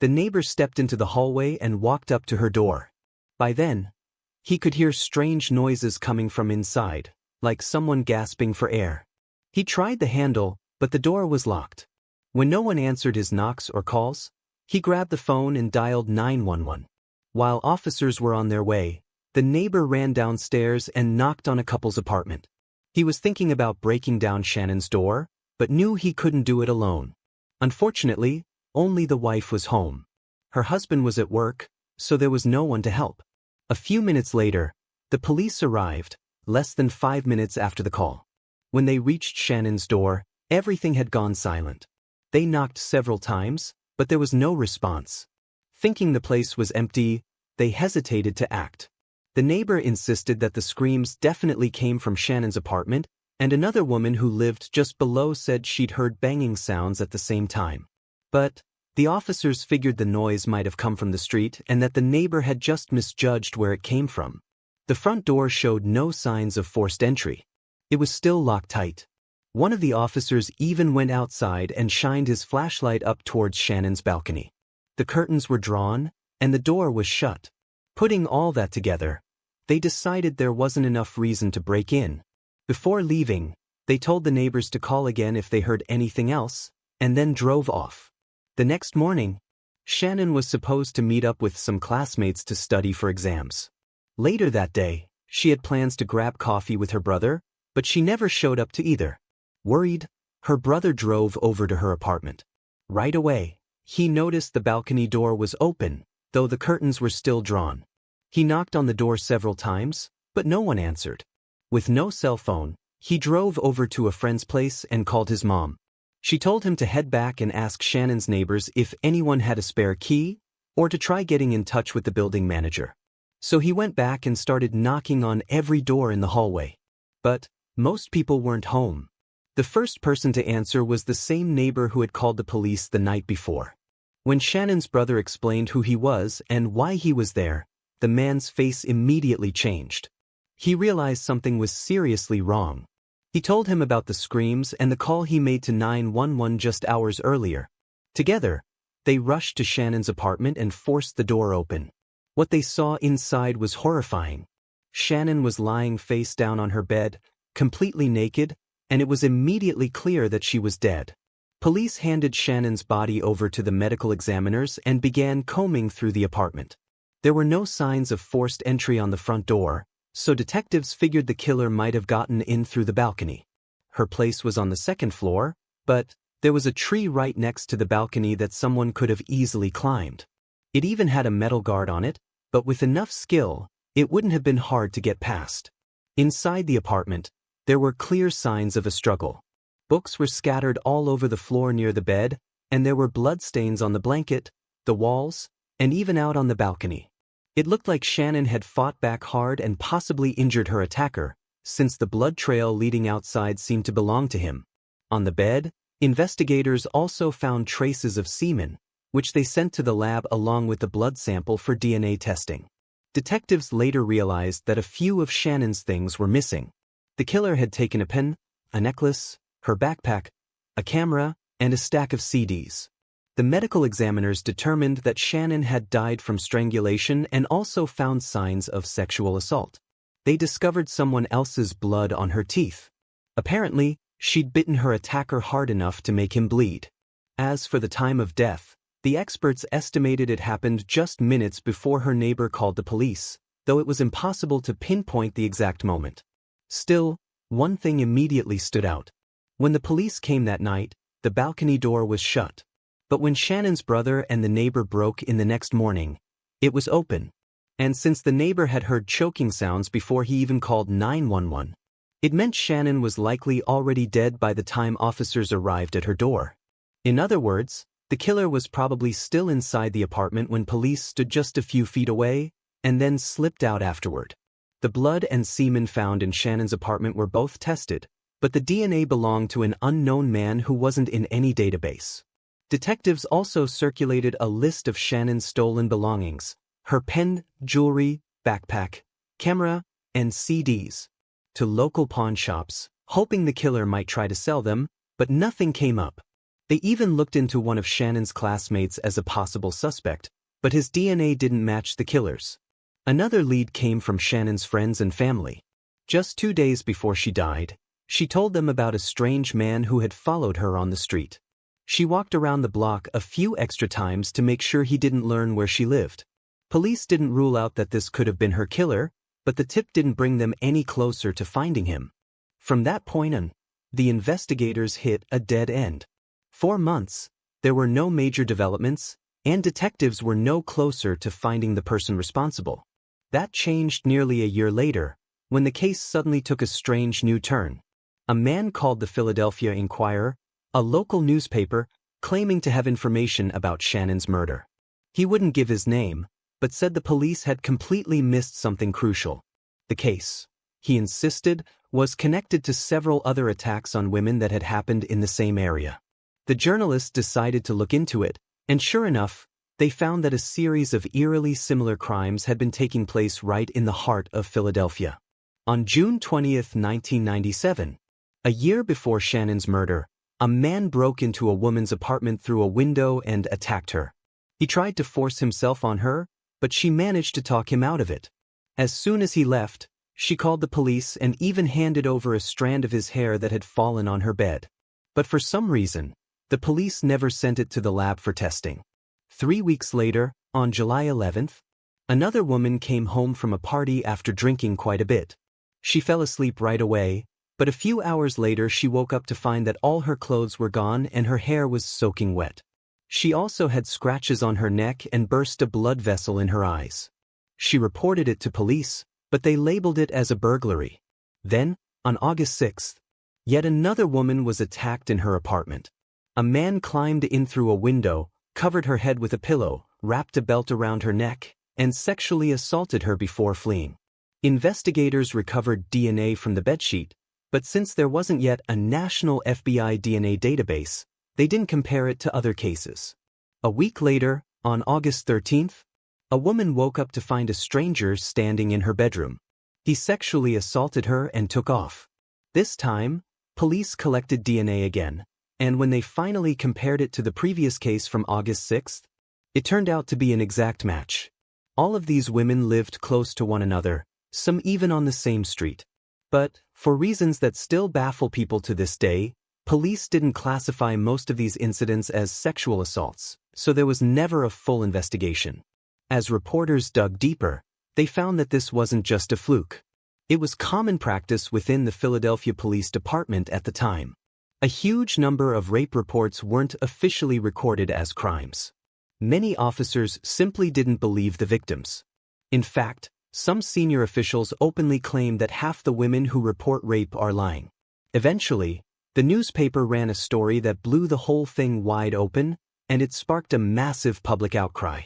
The neighbor stepped into the hallway and walked up to her door. By then, he could hear strange noises coming from inside, like someone gasping for air. He tried the handle, but the door was locked. When no one answered his knocks or calls, he grabbed the phone and dialed 911. While officers were on their way, the neighbor ran downstairs and knocked on a couple's apartment. He was thinking about breaking down Shannon's door, but knew he couldn't do it alone. Unfortunately, only the wife was home. Her husband was at work, so there was no one to help. A few minutes later, the police arrived, less than 5 minutes after the call. When they reached Shannon's door, everything had gone silent. They knocked several times, but there was no response. Thinking the place was empty, they hesitated to act. The neighbor insisted that the screams definitely came from Shannon's apartment, and another woman who lived just below said she'd heard banging sounds at the same time. But the officers figured the noise might have come from the street and that the neighbor had just misjudged where it came from. The front door showed no signs of forced entry. It was still locked tight. One of the officers even went outside and shined his flashlight up towards Shannon's balcony. The curtains were drawn, and the door was shut. Putting all that together, they decided there wasn't enough reason to break in. Before leaving, they told the neighbors to call again if they heard anything else, and then drove off. The next morning, Shannon was supposed to meet up with some classmates to study for exams. Later that day, she had plans to grab coffee with her brother, but she never showed up to either. Worried, her brother drove over to her apartment. Right away, he noticed the balcony door was open, though the curtains were still drawn. He knocked on the door several times, but no one answered. With no cell phone, he drove over to a friend's place and called his mom. She told him to head back and ask Shannon's neighbors if anyone had a spare key, or to try getting in touch with the building manager. So he went back and started knocking on every door in the hallway. But most people weren't home. The first person to answer was the same neighbor who had called the police the night before. When Shannon's brother explained who he was and why he was there, the man's face immediately changed. He realized something was seriously wrong. He told him about the screams and the call he made to 911 just hours earlier. Together, they rushed to Shannon's apartment and forced the door open. What they saw inside was horrifying. Shannon was lying face down on her bed, completely naked, and it was immediately clear that she was dead. Police handed Shannon's body over to the medical examiners and began combing through the apartment. There were no signs of forced entry on the front door, so detectives figured the killer might have gotten in through the balcony. Her place was on the second floor, but there was a tree right next to the balcony that someone could have easily climbed. It even had a metal guard on it, but with enough skill, it wouldn't have been hard to get past. Inside the apartment, there were clear signs of a struggle. Books were scattered all over the floor near the bed, and there were bloodstains on the blanket, the walls, and even out on the balcony. It looked like Shannon had fought back hard and possibly injured her attacker, since the blood trail leading outside seemed to belong to him. On the bed, investigators also found traces of semen, which they sent to the lab along with the blood sample for DNA testing. Detectives later realized that a few of Shannon's things were missing. The killer had taken a pen, a necklace, her backpack, a camera, and a stack of CDs. The medical examiners determined that Shannon had died from strangulation and also found signs of sexual assault. They discovered someone else's blood on her teeth. Apparently, she'd bitten her attacker hard enough to make him bleed. As for the time of death, the experts estimated it happened just minutes before her neighbor called the police, though it was impossible to pinpoint the exact moment. Still, one thing immediately stood out. When the police came that night, the balcony door was shut. But when Shannon's brother and the neighbor broke in the next morning, it was open. And since the neighbor had heard choking sounds before he even called 911, it meant Shannon was likely already dead by the time officers arrived at her door. In other words, the killer was probably still inside the apartment when police stood just a few feet away, and then slipped out afterward. The blood and semen found in Shannon's apartment were both tested, but the DNA belonged to an unknown man who wasn't in any database. Detectives also circulated a list of Shannon's stolen belongings, her pen, jewelry, backpack, camera, and CDs, to local pawn shops, hoping the killer might try to sell them, but nothing came up. They even looked into one of Shannon's classmates as a possible suspect, but his DNA didn't match the killer's. Another lead came from Shannon's friends and family. Just 2 days before she died, she told them about a strange man who had followed her on the street. She walked around the block a few extra times to make sure he didn't learn where she lived. Police didn't rule out that this could have been her killer, but the tip didn't bring them any closer to finding him. From that point on, the investigators hit a dead end. For months, there were no major developments, and detectives were no closer to finding the person responsible. That changed nearly a year later, when the case suddenly took a strange new turn. A man called the Philadelphia Inquirer, a local newspaper, claiming to have information about Shannon's murder. He wouldn't give his name, but said the police had completely missed something crucial. The case, he insisted, was connected to several other attacks on women that had happened in the same area. The journalists decided to look into it, and sure enough, they found that a series of eerily similar crimes had been taking place right in the heart of Philadelphia. On June 20, 1997, a year before Shannon's murder, a man broke into a woman's apartment through a window and attacked her. He tried to force himself on her, but she managed to talk him out of it. As soon as he left, she called the police and even handed over a strand of his hair that had fallen on her bed. But for some reason, the police never sent it to the lab for testing. 3 weeks later, on July 11th, another woman came home from a party after drinking quite a bit. She fell asleep right away, but a few hours later she woke up to find that all her clothes were gone and her hair was soaking wet. She also had scratches on her neck and burst a blood vessel in her eyes. She reported it to police, but they labeled it as a burglary. Then, on August 6th, yet another woman was attacked in her apartment. A man climbed in through a window, covered her head with a pillow, wrapped a belt around her neck, and sexually assaulted her before fleeing. Investigators recovered DNA from the bedsheet, but since there wasn't yet a national FBI DNA database, they didn't compare it to other cases. A week later, on August 13th, a woman woke up to find a stranger standing in her bedroom. He sexually assaulted her and took off. This time, police collected DNA again, and when they finally compared it to the previous case from August 6th, it turned out to be an exact match. All of these women lived close to one another, some even on the same street. But, for reasons that still baffle people to this day, police didn't classify most of these incidents as sexual assaults, so there was never a full investigation. As reporters dug deeper, they found that this wasn't just a fluke. It was common practice within the Philadelphia Police Department at the time. A huge number of rape reports weren't officially recorded as crimes. Many officers simply didn't believe the victims. In fact, some senior officials openly claim that half the women who report rape are lying. Eventually, the newspaper ran a story that blew the whole thing wide open, and it sparked a massive public outcry.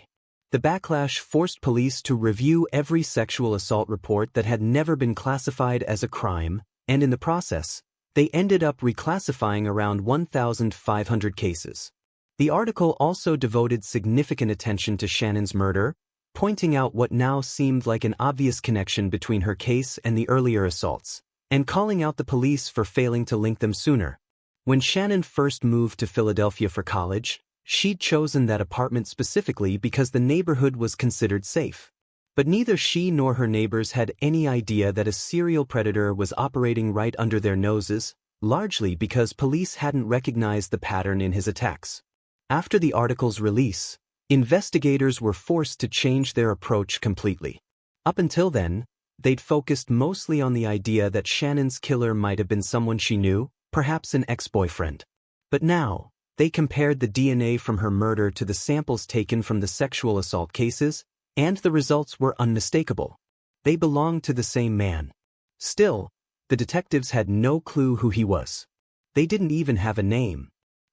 The backlash forced police to review every sexual assault report that had never been classified as a crime, and in the process, they ended up reclassifying around 1,500 cases. The article also devoted significant attention to Shannon's murder, pointing out what now seemed like an obvious connection between her case and the earlier assaults, and calling out the police for failing to link them sooner. When Shannon first moved to Philadelphia for college, she'd chosen that apartment specifically because the neighborhood was considered safe. But neither she nor her neighbors had any idea that a serial predator was operating right under their noses, largely because police hadn't recognized the pattern in his attacks. After the article's release, investigators were forced to change their approach completely. Up until then, they'd focused mostly on the idea that Shannon's killer might have been someone she knew, perhaps an ex-boyfriend. But now, they compared the DNA from her murder to the samples taken from the sexual assault cases, and the results were unmistakable. They belonged to the same man. Still, the detectives had no clue who he was. They didn't even have a name.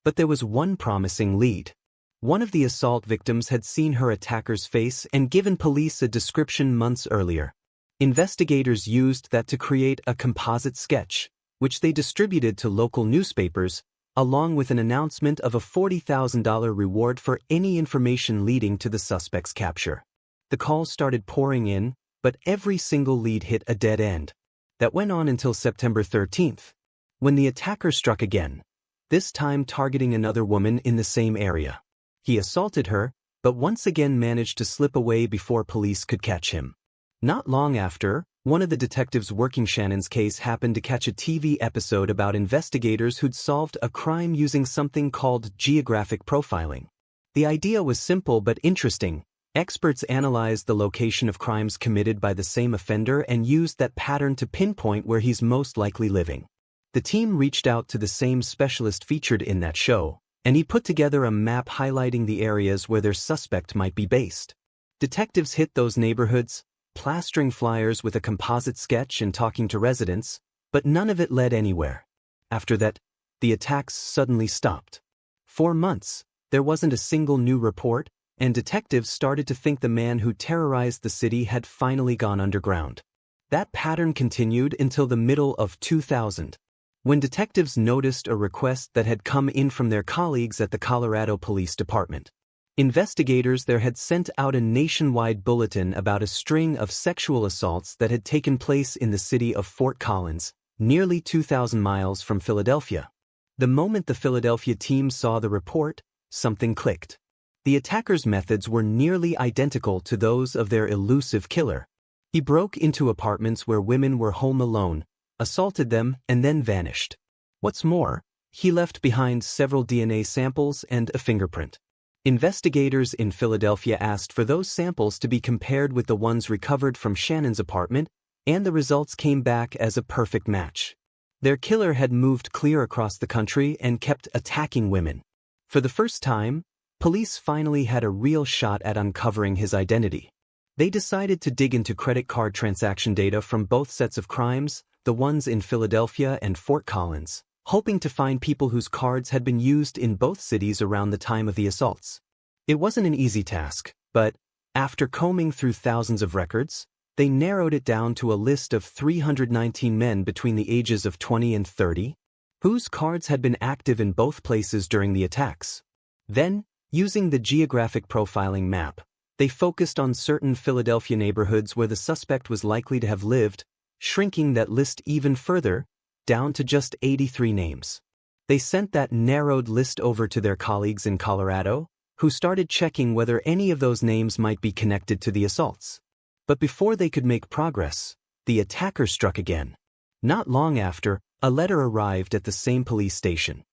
But there was one promising lead. One of the assault victims had seen her attacker's face and given police a description months earlier. Investigators used that to create a composite sketch, which they distributed to local newspapers, along with an announcement of a $40,000 reward for any information leading to the suspect's capture. The calls started pouring in, but every single lead hit a dead end. That went on until September 13th, when the attacker struck again, this time targeting another woman in the same area. He assaulted her, but once again managed to slip away before police could catch him. Not long after, one of the detectives working Shannon's case happened to catch a TV episode about investigators who'd solved a crime using something called geographic profiling. The idea was simple but interesting. Experts analyzed the location of crimes committed by the same offender and used that pattern to pinpoint where he's most likely living. The team reached out to the same specialist featured in that show, and he put together a map highlighting the areas where their suspect might be based. Detectives hit those neighborhoods, plastering flyers with a composite sketch and talking to residents, but none of it led anywhere. After that, the attacks suddenly stopped. For months, there wasn't a single new report, and detectives started to think the man who terrorized the city had finally gone underground. That pattern continued until the middle of 2000. When detectives noticed a request that had come in from their colleagues at the Colorado Police Department. Investigators there had sent out a nationwide bulletin about a string of sexual assaults that had taken place in the city of Fort Collins, nearly 2,000 miles from Philadelphia. The moment the Philadelphia team saw the report, something clicked. The attacker's methods were nearly identical to those of their elusive killer. He broke into apartments where women were home alone, assaulted them, and then vanished. What's more, he left behind several DNA samples and a fingerprint. Investigators in Philadelphia asked for those samples to be compared with the ones recovered from Shannon's apartment, and the results came back as a perfect match. Their killer had moved clear across the country and kept attacking women. For the first time, police finally had a real shot at uncovering his identity. They decided to dig into credit card transaction data from both sets of crimes, the ones in Philadelphia and Fort Collins, hoping to find people whose cards had been used in both cities around the time of the assaults. It wasn't an easy task, but after combing through thousands of records, they narrowed it down to a list of 319 men between the ages of 20 and 30, whose cards had been active in both places during the attacks. Then, using the geographic profiling map, they focused on certain Philadelphia neighborhoods where the suspect was likely to have lived, shrinking that list even further, down to just 83 names. They sent that narrowed list over to their colleagues in Colorado, who started checking whether any of those names might be connected to the assaults. But before they could make progress, the attacker struck again. Not long after, a letter arrived at the same police station.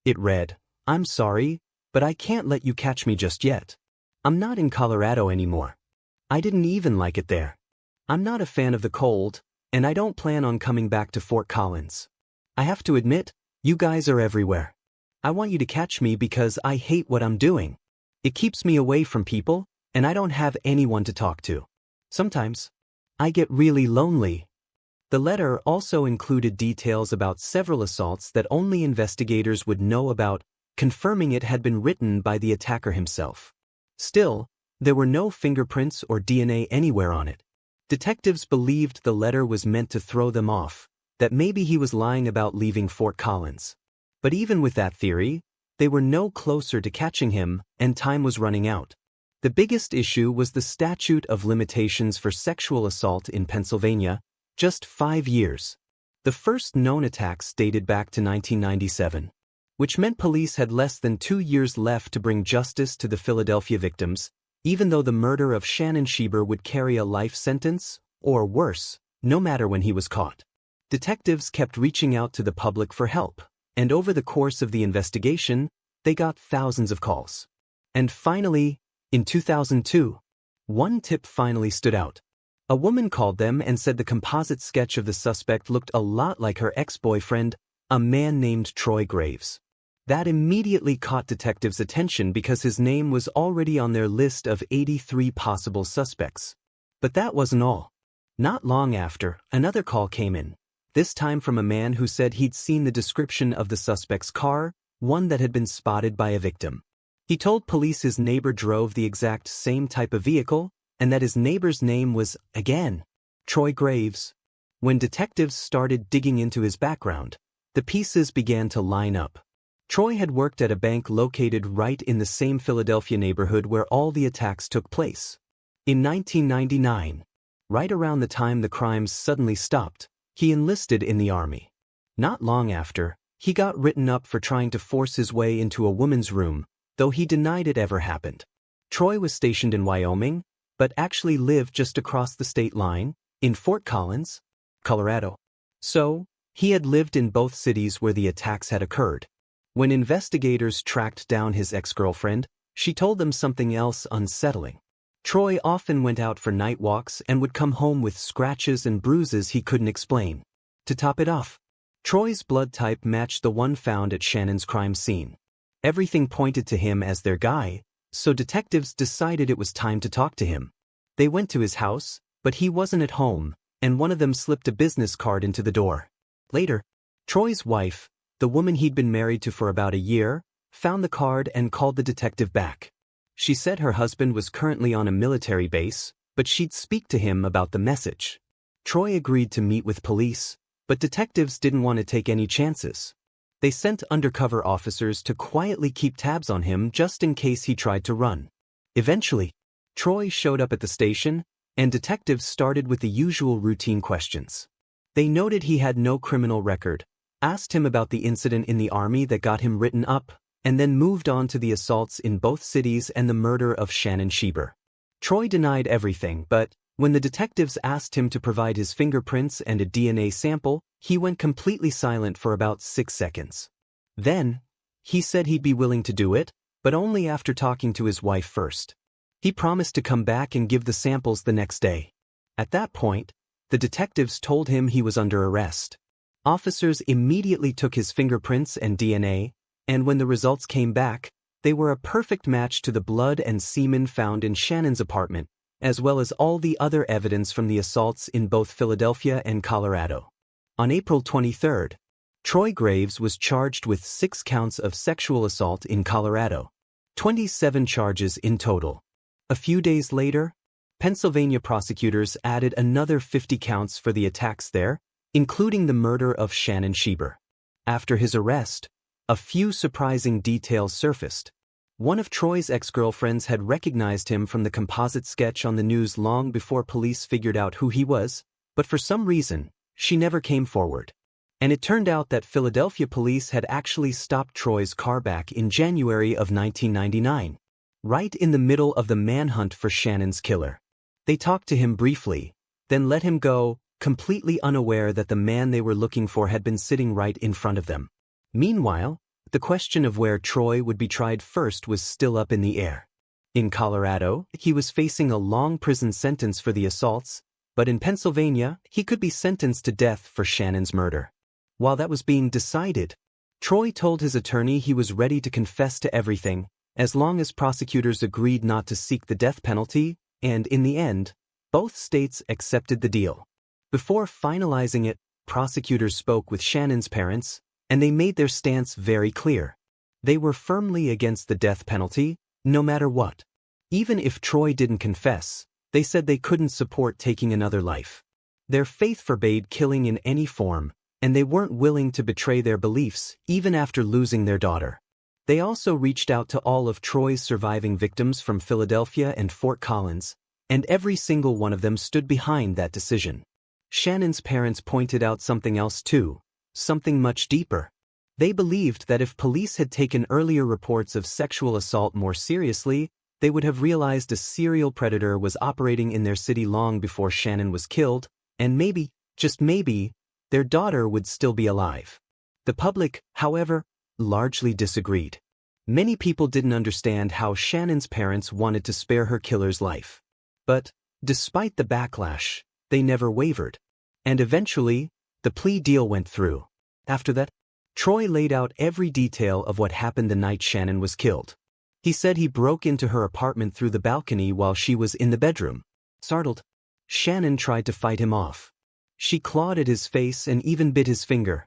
It read, "I'm sorry, but I can't let you catch me just yet. I'm not in Colorado anymore. I didn't even like it there. I'm not a fan of the cold, and I don't plan on coming back to Fort Collins. I have to admit, you guys are everywhere. I want you to catch me because I hate what I'm doing. It keeps me away from people, and I don't have anyone to talk to. Sometimes, I get really lonely." The letter also included details about several assaults that only investigators would know about, confirming it had been written by the attacker himself. Still, there were no fingerprints or DNA anywhere on it. Detectives believed the letter was meant to throw them off, that maybe he was lying about leaving Fort Collins. But even with that theory, they were no closer to catching him, and time was running out. The biggest issue was the statute of limitations for sexual assault in Pennsylvania, just 5 years. The first known attacks dated back to 1997, which meant police had less than 2 years left to bring justice to the Philadelphia victims, even though the murder of Shannon Schieber would carry a life sentence, or worse, no matter when he was caught. Detectives kept reaching out to the public for help, and over the course of the investigation, they got thousands of calls. And finally, in 2002, one tip finally stood out. A woman called them and said the composite sketch of the suspect looked a lot like her ex-boyfriend, a man named Troy Graves. That immediately caught detectives' attention because his name was already on their list of 83 possible suspects. But that wasn't all. Not long after, another call came in, this time from a man who said he'd seen the description of the suspect's car, one that had been spotted by a victim. He told police his neighbor drove the exact same type of vehicle, and that his neighbor's name was, again, Troy Graves. When detectives started digging into his background, the pieces began to line up. Troy had worked at a bank located right in the same Philadelphia neighborhood where all the attacks took place. In 1999, right around the time the crimes suddenly stopped, he enlisted in the Army. Not long after, he got written up for trying to force his way into a woman's room, though he denied it ever happened. Troy was stationed in Wyoming, but actually lived just across the state line, in Fort Collins, Colorado. So, he had lived in both cities where the attacks had occurred. When investigators tracked down his ex-girlfriend, she told them something else unsettling. Troy often went out for night walks and would come home with scratches and bruises he couldn't explain. To top it off, Troy's blood type matched the one found at Shannon's crime scene. Everything pointed to him as their guy, so detectives decided it was time to talk to him. They went to his house, but he wasn't at home, and one of them slipped a business card into the door. Later, Troy's wife, the woman he'd been married to for about a year, found the card and called the detective back. She said her husband was currently on a military base, but she'd speak to him about the message. Troy agreed to meet with police, but detectives didn't want to take any chances. They sent undercover officers to quietly keep tabs on him just in case he tried to run. Eventually, Troy showed up at the station, and detectives started with the usual routine questions. They noted he had no criminal record, asked him about the incident in the army that got him written up, and then moved on to the assaults in both cities and the murder of Shannon Schieber. Troy denied everything, but when the detectives asked him to provide his fingerprints and a DNA sample, he went completely silent for about 6 seconds. Then, he said he'd be willing to do it, but only after talking to his wife first. He promised to come back and give the samples the next day. At that point, the detectives told him he was under arrest. Officers immediately took his fingerprints and DNA, and when the results came back, they were a perfect match to the blood and semen found in Shannon's apartment, as well as all the other evidence from the assaults in both Philadelphia and Colorado. On April 23, Troy Graves was charged with 6 counts of sexual assault in Colorado, 27 charges in total. A few days later, Pennsylvania prosecutors added another 50 counts for the attacks there, including the murder of Shannon Schieber. After his arrest, a few surprising details surfaced. One of Troy's ex-girlfriends had recognized him from the composite sketch on the news long before police figured out who he was, but for some reason, she never came forward. And it turned out that Philadelphia police had actually stopped Troy's car back in January of 1999, right in the middle of the manhunt for Shannon's killer. They talked to him briefly, then let him go, completely unaware that the man they were looking for had been sitting right in front of them. Meanwhile, the question of where Troy would be tried first was still up in the air. In Colorado, he was facing a long prison sentence for the assaults, but in Pennsylvania, he could be sentenced to death for Shannon's murder. While that was being decided, Troy told his attorney he was ready to confess to everything, as long as prosecutors agreed not to seek the death penalty, and in the end, both states accepted the deal. Before finalizing it, prosecutors spoke with Shannon's parents, and they made their stance very clear. They were firmly against the death penalty, no matter what. Even if Troy didn't confess, they said they couldn't support taking another life. Their faith forbade killing in any form, and they weren't willing to betray their beliefs even after losing their daughter. They also reached out to all of Troy's surviving victims from Philadelphia and Fort Collins, and every single one of them stood behind that decision. Shannon's parents pointed out something else too, something much deeper. They believed that if police had taken earlier reports of sexual assault more seriously, they would have realized a serial predator was operating in their city long before Shannon was killed, and maybe, just maybe, their daughter would still be alive. The public, however, largely disagreed. Many people didn't understand how Shannon's parents wanted to spare her killer's life. But, despite the backlash, they never wavered. And eventually, the plea deal went through. After that, Troy laid out every detail of what happened the night Shannon was killed. He said he broke into her apartment through the balcony while she was in the bedroom. Startled, Shannon tried to fight him off. She clawed at his face and even bit his finger.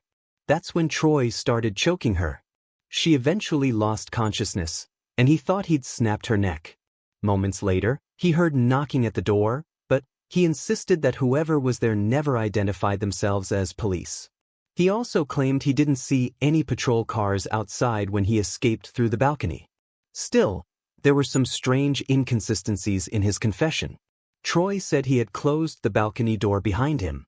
That's when Troy started choking her. She eventually lost consciousness, and he thought he'd snapped her neck. Moments later, he heard knocking at the door, but he insisted that whoever was there never identified themselves as police. He also claimed he didn't see any patrol cars outside when he escaped through the balcony. Still, there were some strange inconsistencies in his confession. Troy said he had closed the balcony door behind him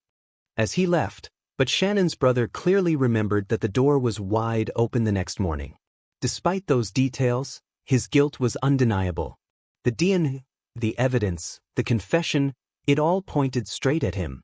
as he left, but Shannon's brother clearly remembered that the door was wide open the next morning. Despite those details, his guilt was undeniable. The DNA, the evidence, the confession, it all pointed straight at him.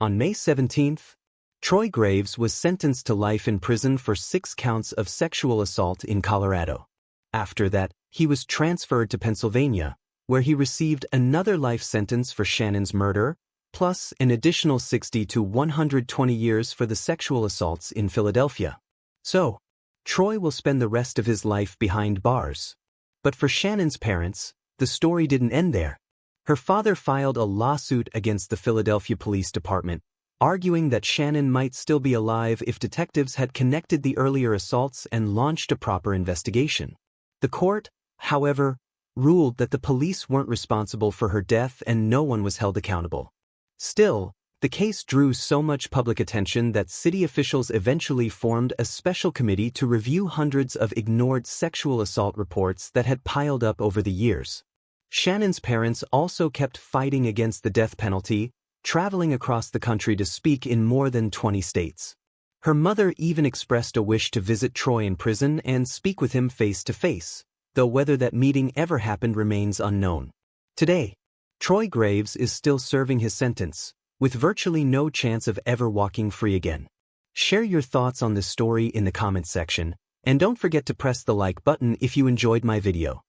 On May 17th, Troy Graves was sentenced to life in prison for 6 counts of sexual assault in Colorado. After that, he was transferred to Pennsylvania, where he received another life sentence for Shannon's murder, plus an additional 60 to 120 years for the sexual assaults in Philadelphia. So, Troy will spend the rest of his life behind bars. But for Shannon's parents, the story didn't end there. Her father filed a lawsuit against the Philadelphia Police Department, arguing that Shannon might still be alive if detectives had connected the earlier assaults and launched a proper investigation. The court, however, ruled that the police weren't responsible for her death and no one was held accountable. Still, the case drew so much public attention that city officials eventually formed a special committee to review hundreds of ignored sexual assault reports that had piled up over the years. Shannon's parents also kept fighting against the death penalty, traveling across the country to speak in more than 20 states. Her mother even expressed a wish to visit Troy in prison and speak with him face to face, though whether that meeting ever happened remains unknown. Today, Troy Graves is still serving his sentence, with virtually no chance of ever walking free again. Share your thoughts on this story in the comments section, and don't forget to press the like button if you enjoyed my video.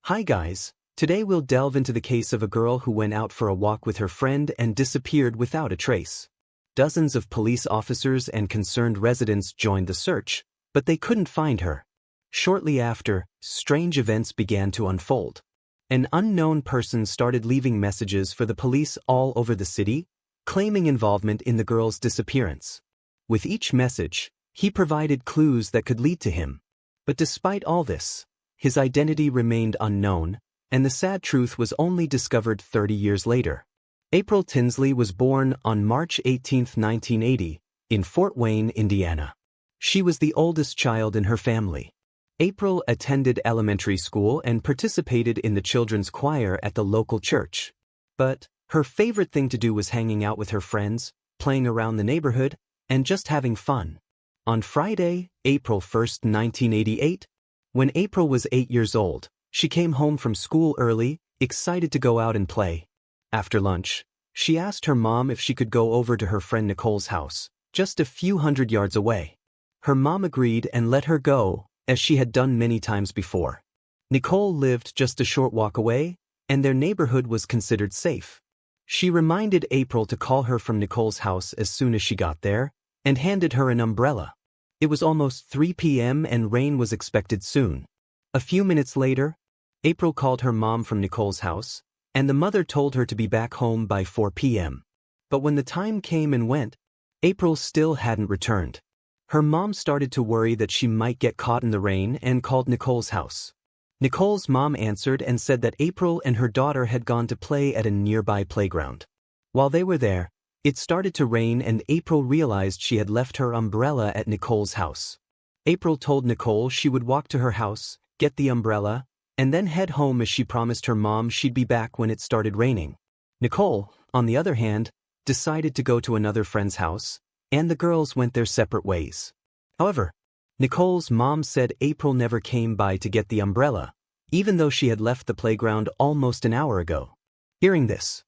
Hi guys, today we'll delve into the case of a girl who went out for a walk with her friend and disappeared without a trace. Dozens of police officers and concerned residents joined the search, but they couldn't find her. Shortly after, strange events began to unfold. An unknown person started leaving messages for the police all over the city, claiming involvement in the girl's disappearance. With each message, he provided clues that could lead to him. But despite all this, his identity remained unknown, and the sad truth was only discovered 30 years later. April Tinsley was born on March 18, 1980, in Fort Wayne, Indiana. She was the oldest child in her family. April attended elementary school and participated in the children's choir at the local church. But her favorite thing to do was hanging out with her friends, playing around the neighborhood, and just having fun. On Friday, April 1, 1988, when April was 8 years old, she came home from school early, excited to go out and play. After lunch, she asked her mom if she could go over to her friend Nicole's house, just a few hundred yards away. Her mom agreed and let her go, as she had done many times before. Nicole lived just a short walk away, and their neighborhood was considered safe. She reminded April to call her from Nicole's house as soon as she got there, and handed her an umbrella. It was almost 3 p.m. and rain was expected soon. A few minutes later, April called her mom from Nicole's house, and the mother told her to be back home by 4 p.m. But when the time came and went, April still hadn't returned. Her mom started to worry that she might get caught in the rain and called Nicole's house. Nicole's mom answered and said that April and her daughter had gone to play at a nearby playground. While they were there, it started to rain and April realized she had left her umbrella at Nicole's house. April told Nicole she would walk to her house, get the umbrella, and then head home as she promised her mom she'd be back when it started raining. Nicole, on the other hand, decided to go to another friend's house, and the girls went their separate ways. However, Nicole's mom said April never came by to get the umbrella, even though she had left the playground almost an hour ago. Hearing this,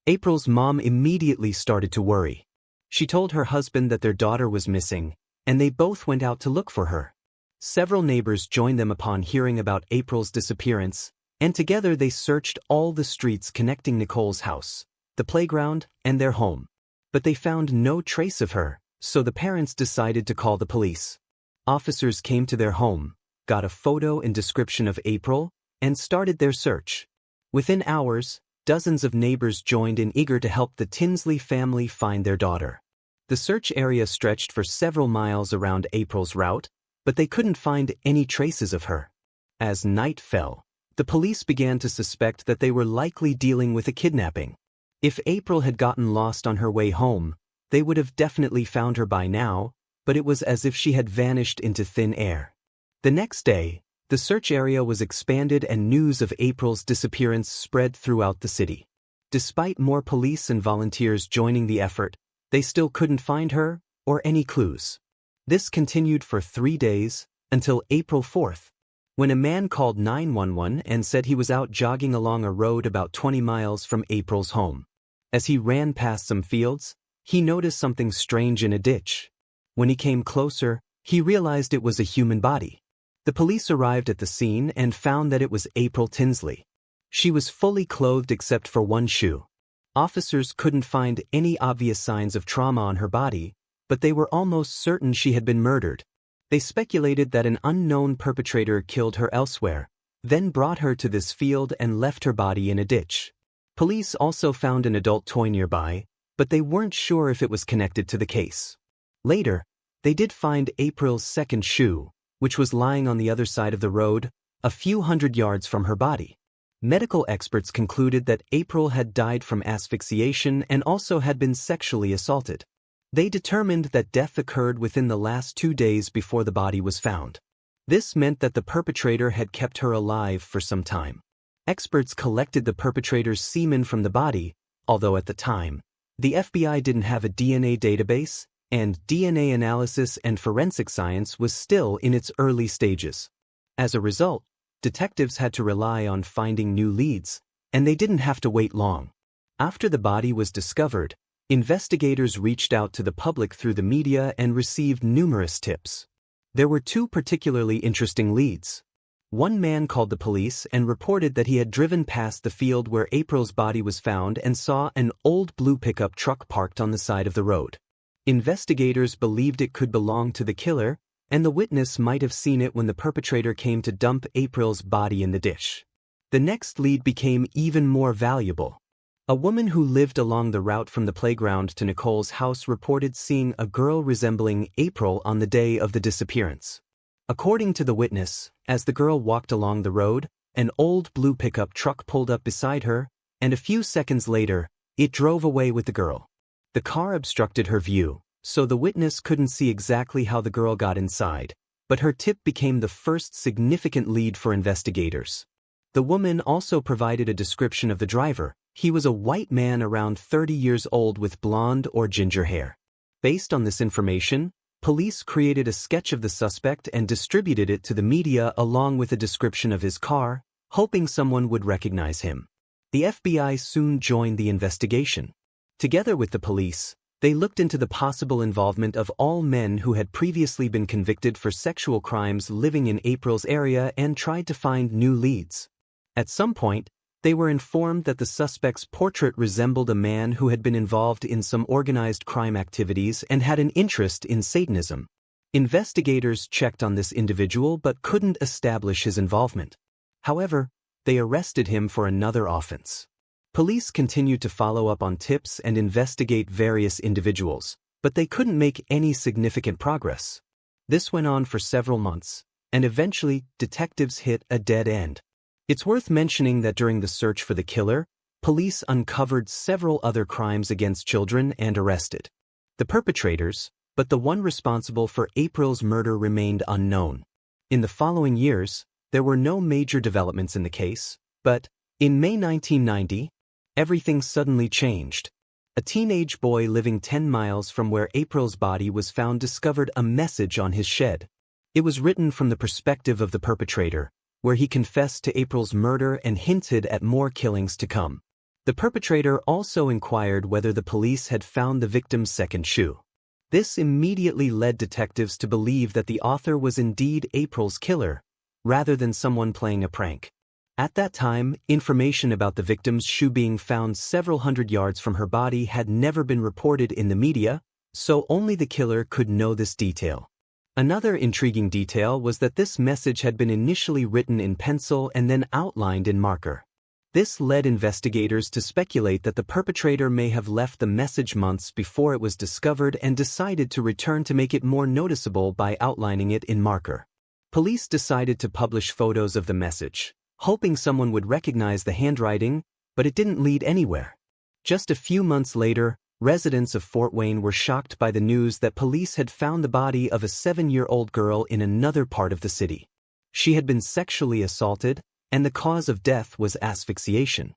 April's mom immediately started to worry. She told her husband that their daughter was missing, and they both went out to look for her. Several neighbors joined them upon hearing about April's disappearance, and together they searched all the streets connecting Nicole's house, the playground, and their home. But they found no trace of her, so the parents decided to call the police. Officers came to their home, got a photo and description of April, and started their search. Within hours, dozens of neighbors joined in, eager to help the Tinsley family find their daughter. The search area stretched for several miles around April's route, but they couldn't find any traces of her. As night fell, the police began to suspect that they were likely dealing with a kidnapping. If April had gotten lost on her way home, they would have definitely found her by now, but it was as if she had vanished into thin air. The next day, the search area was expanded and news of April's disappearance spread throughout the city. Despite more police and volunteers joining the effort, they still couldn't find her or any clues. This continued for 3 days, until April 4th, when a man called 911 and said he was out jogging along a road about 20 miles from April's home. As he ran past some fields, he noticed something strange in a ditch. When he came closer, he realized it was a human body. The police arrived at the scene and found that it was April Tinsley. She was fully clothed except for one shoe. Officers couldn't find any obvious signs of trauma on her body, but they were almost certain she had been murdered. They speculated that an unknown perpetrator killed her elsewhere, then brought her to this field and left her body in a ditch. Police also found an adult toy nearby, but they weren't sure if it was connected to the case. Later, they did find April's second shoe, which was lying on the other side of the road, a few hundred yards from her body. Medical experts concluded that April had died from asphyxiation and also had been sexually assaulted. They determined that death occurred within the last 2 days before the body was found. This meant that the perpetrator had kept her alive for some time. Experts collected the perpetrator's semen from the body, although at the time, the FBI didn't have a DNA database, and DNA analysis and forensic science was still in its early stages. As a result, detectives had to rely on finding new leads, and they didn't have to wait long. After the body was discovered, investigators reached out to the public through the media and received numerous tips. There were 2 particularly interesting leads. One man called the police and reported that he had driven past the field where April's body was found and saw an old blue pickup truck parked on the side of the road. Investigators believed it could belong to the killer, and the witness might have seen it when the perpetrator came to dump April's body in the dish. The next lead became even more valuable. A woman who lived along the route from the playground to Nicole's house reported seeing a girl resembling April on the day of the disappearance. According to the witness, as the girl walked along the road, an old blue pickup truck pulled up beside her, and a few seconds later, it drove away with the girl. The car obstructed her view, so the witness couldn't see exactly how the girl got inside, but her tip became the first significant lead for investigators. The woman also provided a description of the driver. He was a white man around 30 years old with blonde or ginger hair. Based on this information, police created a sketch of the suspect and distributed it to the media along with a description of his car, hoping someone would recognize him. The FBI soon joined the investigation. Together with the police, they looked into the possible involvement of all men who had previously been convicted for sexual crimes living in April's area and tried to find new leads. At some point, they were informed that the suspect's portrait resembled a man who had been involved in some organized crime activities and had an interest in Satanism. Investigators checked on this individual but couldn't establish his involvement. However, they arrested him for another offense. Police continued to follow up on tips and investigate various individuals, but they couldn't make any significant progress. This went on for several months, and eventually detectives hit a dead end. It's worth mentioning that during the search for the killer, police uncovered several other crimes against children and arrested the perpetrators, but the one responsible for April's murder remained unknown. In the following years, there were no major developments in the case, but in May 1990, everything suddenly changed. A teenage boy living 10 miles from where April's body was found discovered a message on his shed. It was written from the perspective of the perpetrator, where he confessed to April's murder and hinted at more killings to come. The perpetrator also inquired whether the police had found the victim's second shoe. This immediately led detectives to believe that the author was indeed April's killer, rather than someone playing a prank. At that time, information about the victim's shoe being found several hundred yards from her body had never been reported in the media, so only the killer could know this detail. Another intriguing detail was that this message had been initially written in pencil and then outlined in marker. This led investigators to speculate that the perpetrator may have left the message months before it was discovered and decided to return to make it more noticeable by outlining it in marker. Police decided to publish photos of the message, hoping someone would recognize the handwriting, but it didn't lead anywhere. Just a few months later, residents of Fort Wayne were shocked by the news that police had found the body of a 7-year-old girl in another part of the city. She had been sexually assaulted, and the cause of death was asphyxiation.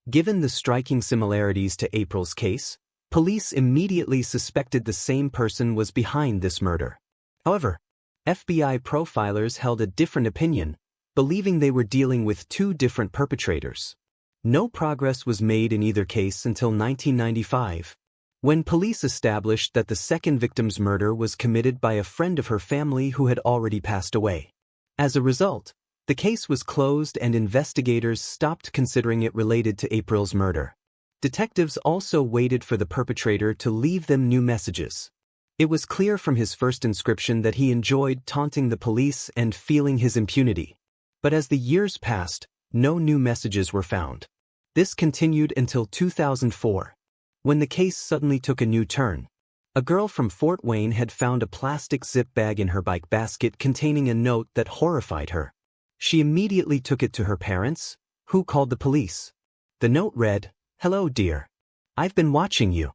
Given the striking similarities to April's case, police immediately suspected the same person was behind this murder. However, FBI profilers held a different opinion, believing they were dealing with 2 different perpetrators. No progress was made in either case until 1995. When police established that the second victim's murder was committed by a friend of her family who had already passed away. As a result, the case was closed and investigators stopped considering it related to April's murder. Detectives also waited for the perpetrator to leave them new messages. It was clear from his first inscription that he enjoyed taunting the police and feeling his impunity. But as the years passed, no new messages were found. This continued until 2004. When the case suddenly took a new turn. A girl from Fort Wayne had found a plastic zip bag in her bike basket containing a note that horrified her. She immediately took it to her parents, who called the police. The note read, "Hello, dear. I've been watching you.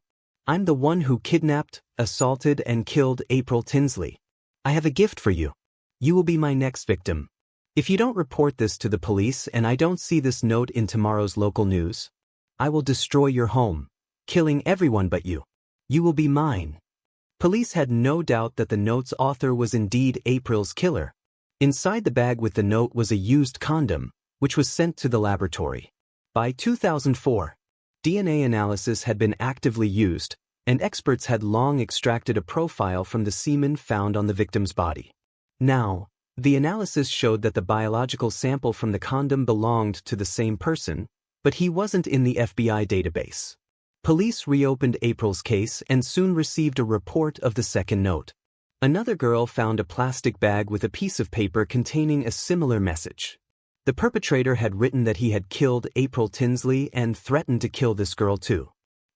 I'm the one who kidnapped, assaulted, and killed April Tinsley. I have a gift for you. You will be my next victim. If you don't report this to the police and I don't see this note in tomorrow's local news, I will destroy your home, killing everyone but you. You will be mine." Police had no doubt that the note's author was indeed April's killer. Inside the bag with the note was a used condom, which was sent to the laboratory. By 2004, DNA analysis had been actively used, and experts had long extracted a profile from the semen found on the victim's body. Now, the analysis showed that the biological sample from the condom belonged to the same person, but he wasn't in the FBI database. Police reopened April's case and soon received a report of the second note. Another girl found a plastic bag with a piece of paper containing a similar message. The perpetrator had written that he had killed April Tinsley and threatened to kill this girl too.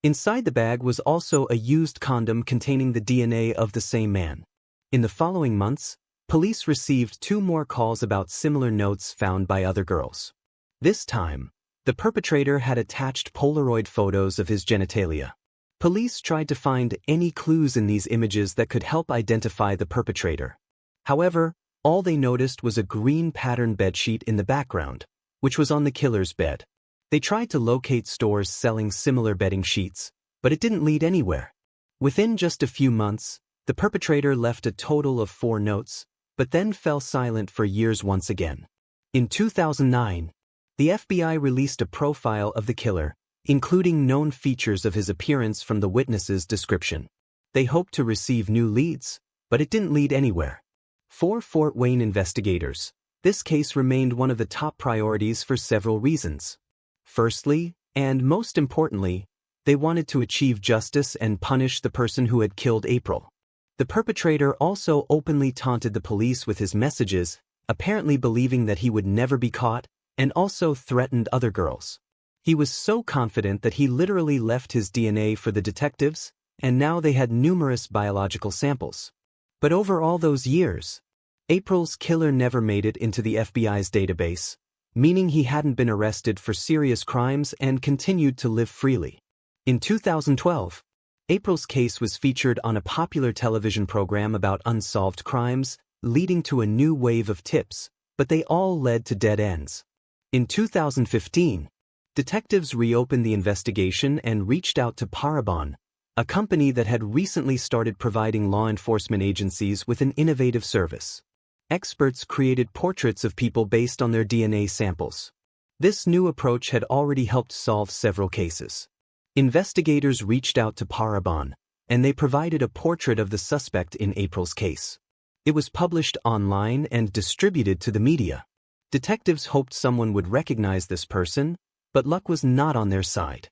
Inside the bag was also a used condom containing the DNA of the same man. In the following months, police received 2 more calls about similar notes found by other girls. This time, the perpetrator had attached Polaroid photos of his genitalia. Police tried to find any clues in these images that could help identify the perpetrator. However, all they noticed was a green patterned bedsheet in the background, which was on the killer's bed. They tried to locate stores selling similar bedding sheets, but it didn't lead anywhere. Within just a few months, the perpetrator left a total of 4 notes, but then fell silent for years once again. In 2009, the FBI released a profile of the killer, including known features of his appearance from the witness's description. They hoped to receive new leads, but it didn't lead anywhere. For Fort Wayne investigators, this case remained one of the top priorities for several reasons. Firstly, and most importantly, they wanted to achieve justice and punish the person who had killed April. The perpetrator also openly taunted the police with his messages, apparently believing that he would never be caught, and also threatened other girls. He was so confident that he literally left his DNA for the detectives, and now they had numerous biological samples. But over all those years, April's killer never made it into the FBI's database, meaning he hadn't been arrested for serious crimes and continued to live freely. In 2012, April's case was featured on a popular television program about unsolved crimes, leading to a new wave of tips, but they all led to dead ends. In 2015, detectives reopened the investigation and reached out to Parabon, a company that had recently started providing law enforcement agencies with an innovative service. Experts created portraits of people based on their DNA samples. This new approach had already helped solve several cases. Investigators reached out to Parabon, and they provided a portrait of the suspect in April's case. It was published online and distributed to the media. Detectives hoped someone would recognize this person, but luck was not on their side.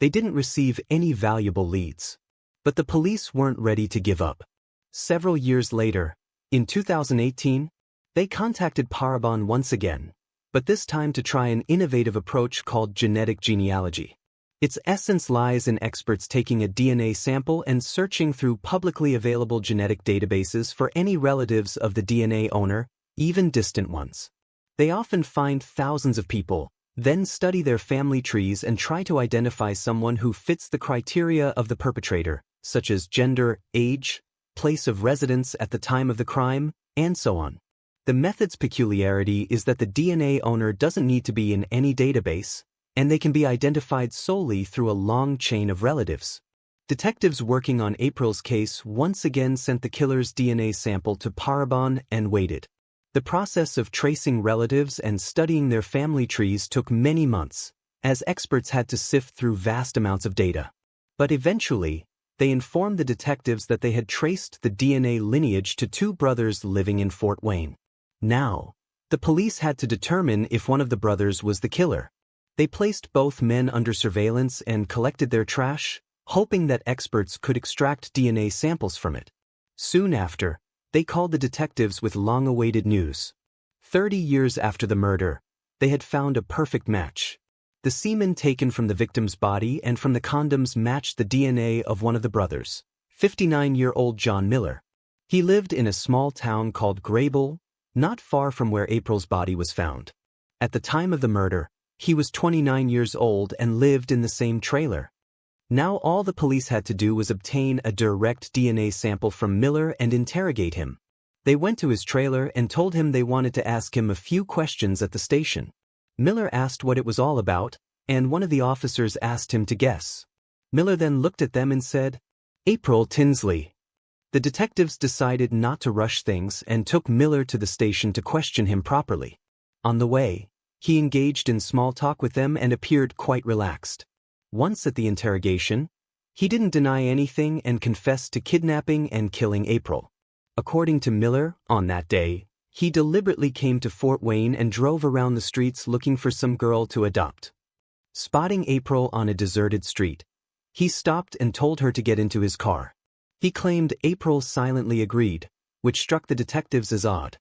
They didn't receive any valuable leads. But the police weren't ready to give up. Several years later, in 2018, they contacted Parabon once again, but this time to try an innovative approach called genetic genealogy. Its essence lies in experts taking a DNA sample and searching through publicly available genetic databases for any relatives of the DNA owner, even distant ones. They often find thousands of people, then study their family trees and try to identify someone who fits the criteria of the perpetrator, such as gender, age, place of residence at the time of the crime, and so on. The method's peculiarity is that the DNA owner doesn't need to be in any database, and they can be identified solely through a long chain of relatives. Detectives working on April's case once again sent the killer's DNA sample to Parabon and waited. The process of tracing relatives and studying their family trees took many months, as experts had to sift through vast amounts of data. But eventually, they informed the detectives that they had traced the DNA lineage to 2 brothers living in Fort Wayne. Now, the police had to determine if one of the brothers was the killer. They placed both men under surveillance and collected their trash, hoping that experts could extract DNA samples from it. Soon after, they called the detectives with long-awaited news. 30 years after the murder, they had found a perfect match. The semen taken from the victim's body and from the condoms matched the DNA of one of the brothers, 59-year-old John Miller. He lived in a small town called Grable, not far from where April's body was found. At the time of the murder, he was 29 years old and lived in the same trailer. Now all the police had to do was obtain a direct DNA sample from Miller and interrogate him. They went to his trailer and told him they wanted to ask him a few questions at the station. Miller asked what it was all about, and one of the officers asked him to guess. Miller then looked at them and said, "April Tinsley." The detectives decided not to rush things and took Miller to the station to question him properly. On the way, he engaged in small talk with them and appeared quite relaxed. Once at the interrogation, he didn't deny anything and confessed to kidnapping and killing April. According to Miller, on that day, he deliberately came to Fort Wayne and drove around the streets looking for some girl to adopt. Spotting April on a deserted street, he stopped and told her to get into his car. He claimed April silently agreed, which struck the detectives as odd.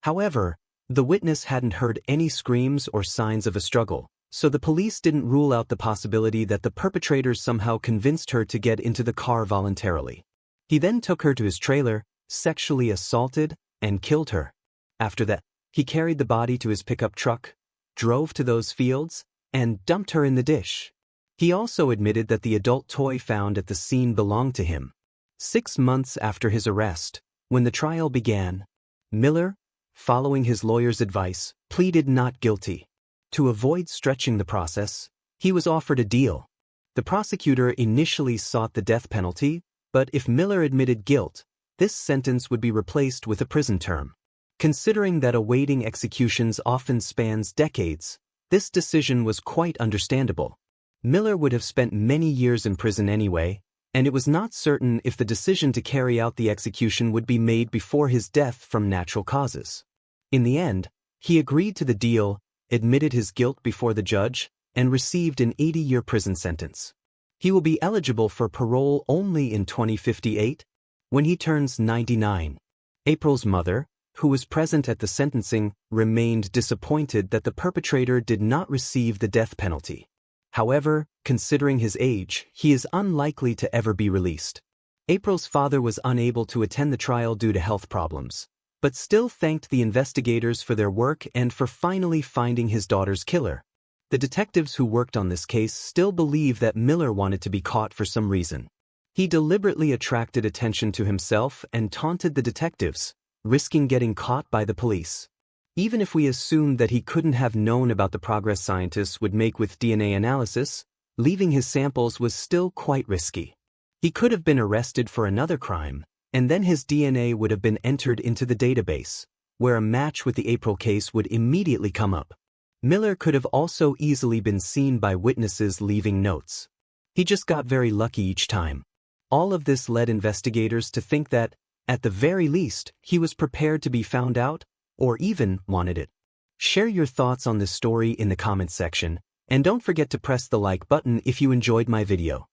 However, the witness hadn't heard any screams or signs of a struggle, so the police didn't rule out the possibility that the perpetrators somehow convinced her to get into the car voluntarily. He then took her to his trailer, sexually assaulted, and killed her. After that, he carried the body to his pickup truck, drove to those fields, and dumped her in the dish. He also admitted that the adult toy found at the scene belonged to him. 6 months after his arrest, when the trial began, Miller, following his lawyer's advice, pleaded not guilty. To avoid stretching the process, he was offered a deal. The prosecutor initially sought the death penalty, but if Miller admitted guilt, this sentence would be replaced with a prison term. Considering that awaiting executions often spans decades, this decision was quite understandable. Miller would have spent many years in prison anyway, and it was not certain if the decision to carry out the execution would be made before his death from natural causes. In the end, he agreed to the deal, admitted his guilt before the judge, and received an 80-year prison sentence. He will be eligible for parole only in 2058, when he turns 99. April's mother, who was present at the sentencing, remained disappointed that the perpetrator did not receive the death penalty. However, considering his age, he is unlikely to ever be released. April's father was unable to attend the trial due to health problems, but still thanked the investigators for their work and for finally finding his daughter's killer. The detectives who worked on this case still believe that Miller wanted to be caught for some reason. He deliberately attracted attention to himself and taunted the detectives, risking getting caught by the police. Even if we assume that he couldn't have known about the progress scientists would make with DNA analysis, leaving his samples was still quite risky. He could have been arrested for another crime, and then his DNA would have been entered into the database, where a match with the April case would immediately come up. Miller could have also easily been seen by witnesses leaving notes. He just got very lucky each time. All of this led investigators to think that, at the very least, he was prepared to be found out, or even wanted it. Share your thoughts on this story in the comments section, and don't forget to press the like button if you enjoyed my video.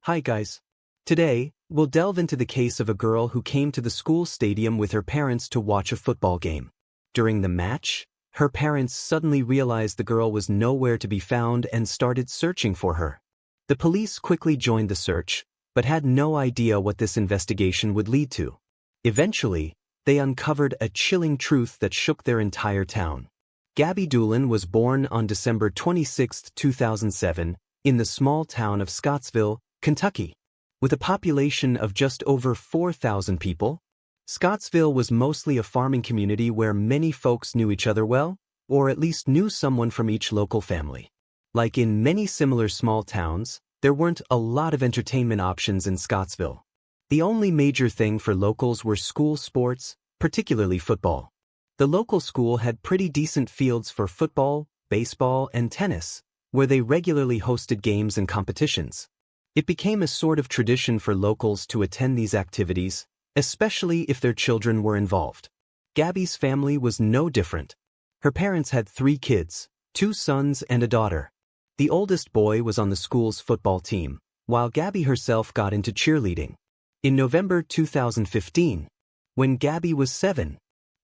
Hi guys. Today, we'll delve into the case of a girl who came to the school stadium with her parents to watch a football game. During the match, her parents suddenly realized the girl was nowhere to be found and started searching for her. The police quickly joined the search, but had no idea what this investigation would lead to. Eventually, they uncovered a chilling truth that shook their entire town. Gabby Doolin was born on December 26, 2007, in the small town of Scottsville, Kentucky. With a population of just over 4,000 people, Scottsville was mostly a farming community where many folks knew each other well, or at least knew someone from each local family. Like in many similar small towns, there weren't a lot of entertainment options in Scottsville. The only major thing for locals were school sports, particularly football. The local school had pretty decent fields for football, baseball, and tennis, where they regularly hosted games and competitions. It became a sort of tradition for locals to attend these activities, especially if their children were involved. Gabby's family was no different. Her parents had 3 kids, 2 sons and a daughter. The oldest boy was on the school's football team, while Gabby herself got into cheerleading. In November 2015, when Gabby was 7,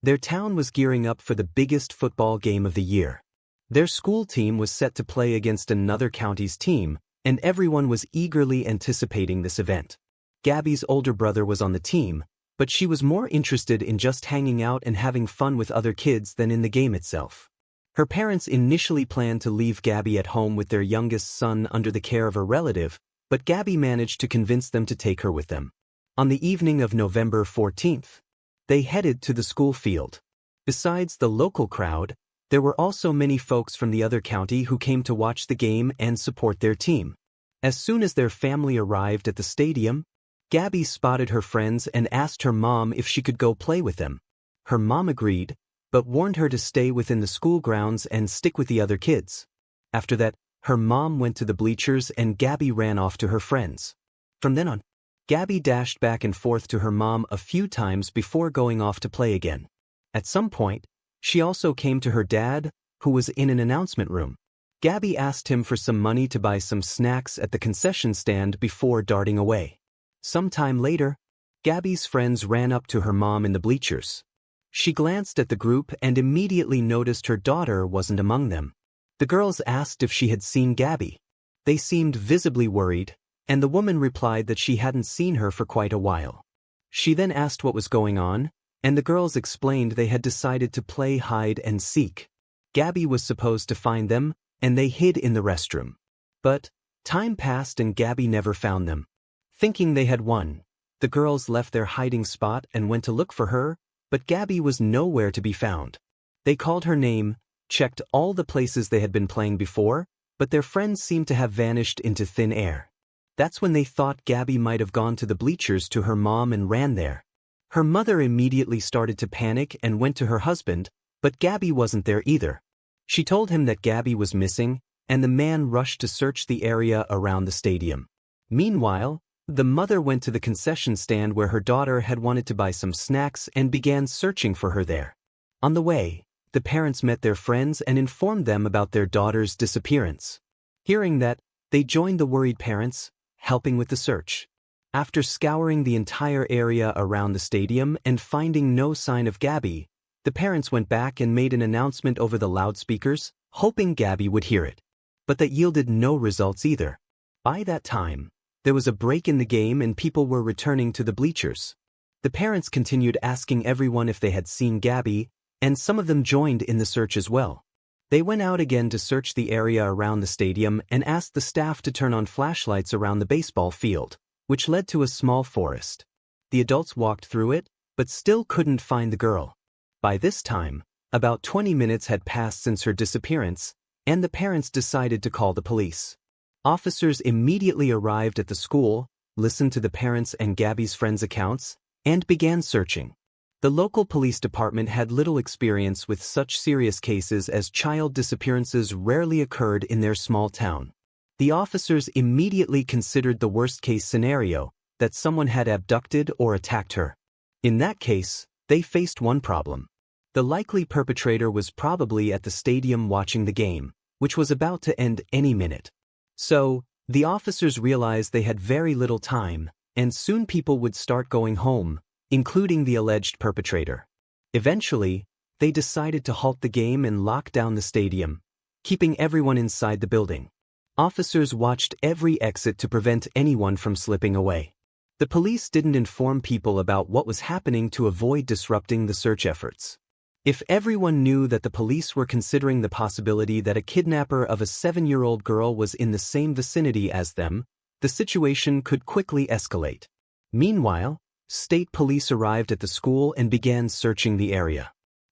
their town was gearing up for the biggest football game of the year. Their school team was set to play against another county's team, and everyone was eagerly anticipating this event. Gabby's older brother was on the team, but she was more interested in just hanging out and having fun with other kids than in the game itself. Her parents initially planned to leave Gabby at home with their youngest son under the care of a relative, but Gabby managed to convince them to take her with them. On the evening of November 14th, they headed to the school field. Besides the local crowd, there were also many folks from the other county who came to watch the game and support their team. As soon as their family arrived at the stadium, Gabby spotted her friends and asked her mom if she could go play with them. Her mom agreed, but warned her to stay within the school grounds and stick with the other kids. After that, her mom went to the bleachers and Gabby ran off to her friends. From then on, Gabby dashed back and forth to her mom a few times before going off to play again. At some point, she also came to her dad, who was in an announcement room. Gabby asked him for some money to buy some snacks at the concession stand before darting away. Sometime later, Gabby's friends ran up to her mom in the bleachers. She glanced at the group and immediately noticed her daughter wasn't among them. The girls asked if she had seen Gabby. They seemed visibly worried, and the woman replied that she hadn't seen her for quite a while. She then asked what was going on, and the girls explained they had decided to play hide and seek. Gabby was supposed to find them, and they hid in the restroom. But time passed and Gabby never found them. Thinking they had won, the girls left their hiding spot and went to look for her, but Gabby was nowhere to be found. They called her name, checked all the places they had been playing before, but their friends seemed to have vanished into thin air. That's when they thought Gabby might have gone to the bleachers to her mom and ran there. Her mother immediately started to panic and went to her husband, but Gabby wasn't there either. She told him that Gabby was missing, and the man rushed to search the area around the stadium. Meanwhile, the mother went to the concession stand where her daughter had wanted to buy some snacks and began searching for her there. On the way, the parents met their friends and informed them about their daughter's disappearance. Hearing that, they joined the worried parents, helping with the search. After scouring the entire area around the stadium and finding no sign of Gabby, the parents went back and made an announcement over the loudspeakers, hoping Gabby would hear it. But that yielded no results either. By that time, there was a break in the game and people were returning to the bleachers. The parents continued asking everyone if they had seen Gabby, and some of them joined in the search as well. They went out again to search the area around the stadium and asked the staff to turn on flashlights around the baseball field, which led to a small forest. The adults walked through it, but still couldn't find the girl. By this time, about 20 minutes had passed since her disappearance, and the parents decided to call the police. Officers immediately arrived at the school, listened to the parents' and Gabby's friends' accounts, and began searching. The local police department had little experience with such serious cases as child disappearances rarely occurred in their small town. The officers immediately considered the worst-case scenario, that someone had abducted or attacked her. In that case, they faced one problem. The likely perpetrator was probably at the stadium watching the game, which was about to end any minute. So, the officers realized they had very little time, and soon people would start going home, including the alleged perpetrator. Eventually, they decided to halt the game and lock down the stadium, keeping everyone inside the building. Officers watched every exit to prevent anyone from slipping away. The police didn't inform people about what was happening to avoid disrupting the search efforts. If everyone knew that the police were considering the possibility that a kidnapper of a 7-year-old girl was in the same vicinity as them, the situation could quickly escalate. Meanwhile, state police arrived at the school and began searching the area.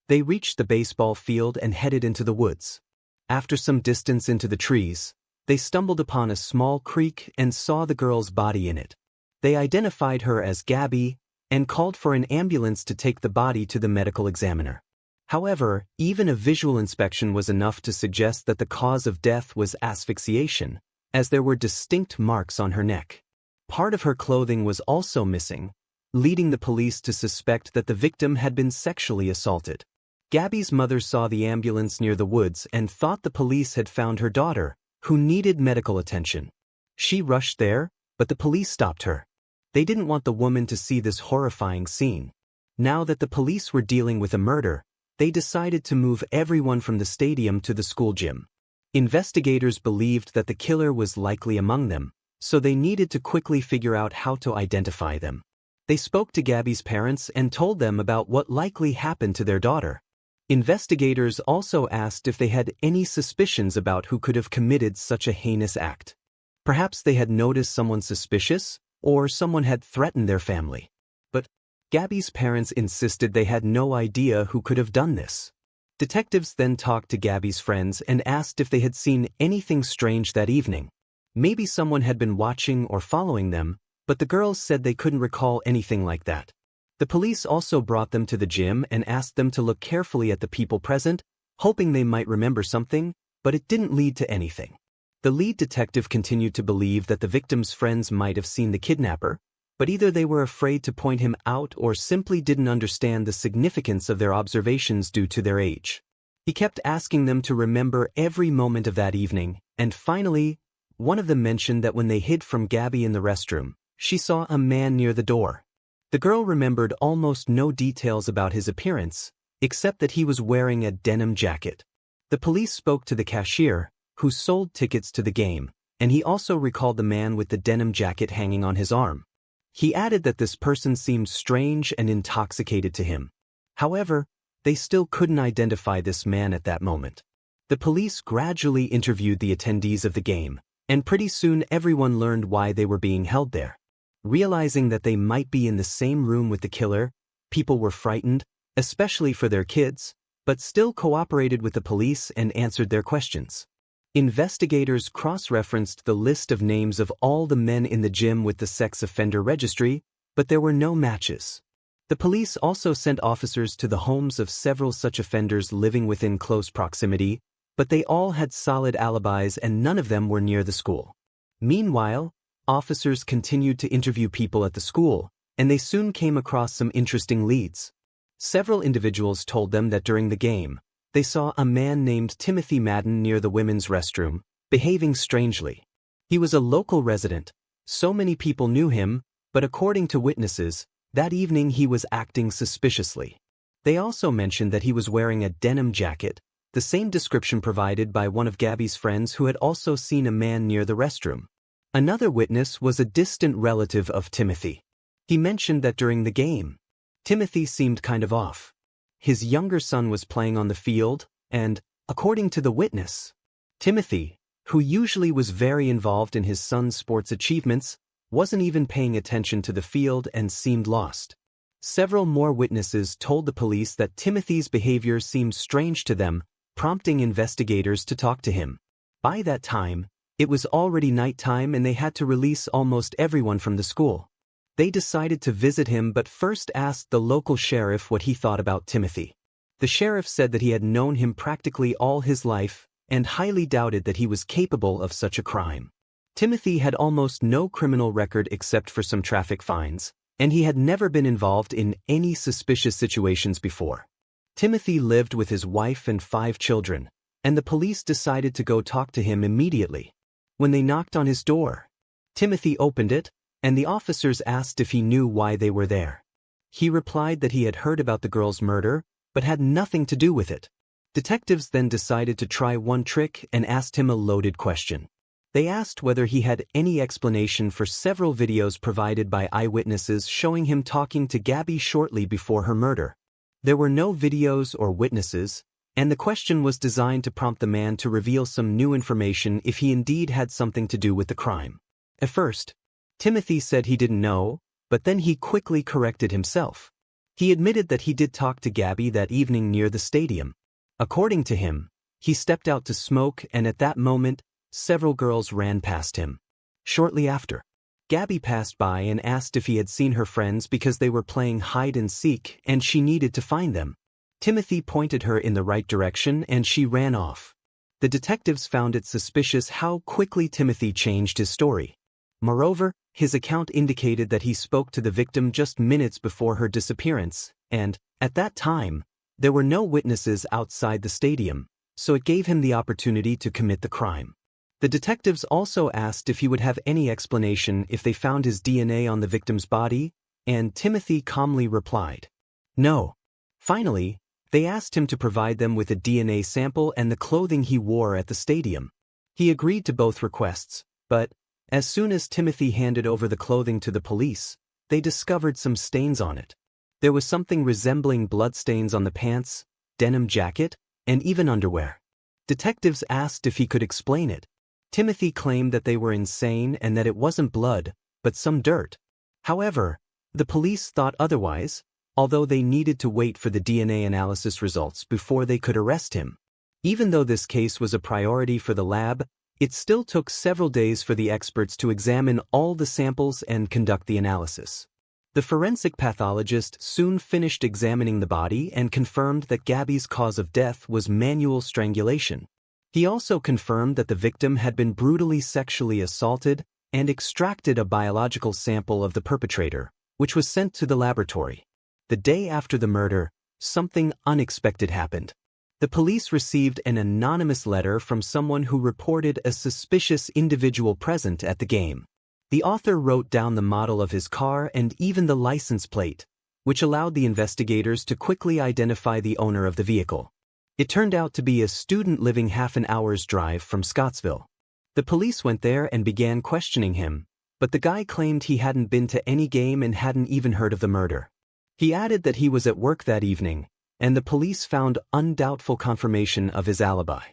They reached the baseball field and headed into the woods. After some distance into the trees, they stumbled upon a small creek and saw the girl's body in it. They identified her as Gabby and called for an ambulance to take the body to the medical examiner. However, even a visual inspection was enough to suggest that the cause of death was asphyxiation, as there were distinct marks on her neck. Part of her clothing was also missing, leading the police to suspect that the victim had been sexually assaulted. Gabby's mother saw the ambulance near the woods and thought the police had found her daughter, who needed medical attention. She rushed there, but the police stopped her. They didn't want the woman to see this horrifying scene. Now that the police were dealing with a murder, they decided to move everyone from the stadium to the school gym. Investigators believed that the killer was likely among them, so they needed to quickly figure out how to identify them. They spoke to Gabby's parents and told them about what likely happened to their daughter. Investigators also asked if they had any suspicions about who could have committed such a heinous act. Perhaps they had noticed someone suspicious, or someone had threatened their family. But Gabby's parents insisted they had no idea who could have done this. Detectives then talked to Gabby's friends and asked if they had seen anything strange that evening. Maybe someone had been watching or following them, but the girls said they couldn't recall anything like that. The police also brought them to the gym and asked them to look carefully at the people present, hoping they might remember something, but it didn't lead to anything. The lead detective continued to believe that the victim's friends might have seen the kidnapper, but either they were afraid to point him out or simply didn't understand the significance of their observations due to their age. He kept asking them to remember every moment of that evening, and finally, one of them mentioned that when they hid from Gabby in the restroom, she saw a man near the door. The girl remembered almost no details about his appearance, except that he was wearing a denim jacket. The police spoke to the cashier, who sold tickets to the game, and he also recalled the man with the denim jacket hanging on his arm. He added that this person seemed strange and intoxicated to him. However, they still couldn't identify this man at that moment. The police gradually interviewed the attendees of the game, and pretty soon everyone learned why they were being held there. Realizing that they might be in the same room with the killer, people were frightened, especially for their kids, but still cooperated with the police and answered their questions. Investigators cross-referenced the list of names of all the men in the gym with the sex offender registry, but there were no matches. The police also sent officers to the homes of several such offenders living within close proximity, but they all had solid alibis and none of them were near the school. Meanwhile, officers continued to interview people at the school, and they soon came across some interesting leads. Several individuals told them that during the game, they saw a man named Timothy Madden near the women's restroom, behaving strangely. He was a local resident, so many people knew him, but according to witnesses, that evening he was acting suspiciously. They also mentioned that he was wearing a denim jacket, the same description provided by one of Gabby's friends who had also seen a man near the restroom. Another witness was a distant relative of Timothy. He mentioned that during the game, Timothy seemed kind of off. His younger son was playing on the field, and, according to the witness, Timothy, who usually was very involved in his son's sports achievements, wasn't even paying attention to the field and seemed lost. Several more witnesses told the police that Timothy's behavior seemed strange to them, prompting investigators to talk to him. By that time, it was already nighttime and they had to release almost everyone from the school. They decided to visit him but first asked the local sheriff what he thought about Timothy. The sheriff said that he had known him practically all his life and highly doubted that he was capable of such a crime. Timothy had almost no criminal record except for some traffic fines, and he had never been involved in any suspicious situations before. Timothy lived with his wife and 5 children, and the police decided to go talk to him immediately. When they knocked on his door, Timothy opened it, and the officers asked if he knew why they were there. He replied that he had heard about the girl's murder, but had nothing to do with it. Detectives then decided to try one trick and asked him a loaded question. They asked whether he had any explanation for several videos provided by eyewitnesses showing him talking to Gabby shortly before her murder. There were no videos or witnesses, and the question was designed to prompt the man to reveal some new information if he indeed had something to do with the crime. At first, Timothy said he didn't know, but then he quickly corrected himself. He admitted that he did talk to Gabby that evening near the stadium. According to him, he stepped out to smoke and at that moment, several girls ran past him. Shortly after, Gabby passed by and asked if he had seen her friends because they were playing hide and seek and she needed to find them. Timothy pointed her in the right direction and she ran off. The detectives found it suspicious how quickly Timothy changed his story. Moreover, his account indicated that he spoke to the victim just minutes before her disappearance, and, at that time, there were no witnesses outside the stadium, so it gave him the opportunity to commit the crime. The detectives also asked if he would have any explanation if they found his DNA on the victim's body, and Timothy calmly replied, "No." Finally, they asked him to provide them with a DNA sample and the clothing he wore at the stadium. He agreed to both requests, but, as soon as Timothy handed over the clothing to the police, they discovered some stains on it. There was something resembling bloodstains on the pants, denim jacket, and even underwear. Detectives asked if he could explain it. Timothy claimed that they were insane and that it wasn't blood, but some dirt. However, the police thought otherwise, although they needed to wait for the DNA analysis results before they could arrest him. Even though this case was a priority for the lab, it still took several days for the experts to examine all the samples and conduct the analysis. The forensic pathologist soon finished examining the body and confirmed that Gabby's cause of death was manual strangulation. He also confirmed that the victim had been brutally sexually assaulted and extracted a biological sample of the perpetrator, which was sent to the laboratory. The day after the murder, something unexpected happened. The police received an anonymous letter from someone who reported a suspicious individual present at the game. The author wrote down the model of his car and even the license plate, which allowed the investigators to quickly identify the owner of the vehicle. It turned out to be a student living half an hour's drive from Scottsville. The police went there and began questioning him, but the guy claimed he hadn't been to any game and hadn't even heard of the murder. He added that he was at work that evening, and the police found undoubtful confirmation of his alibi.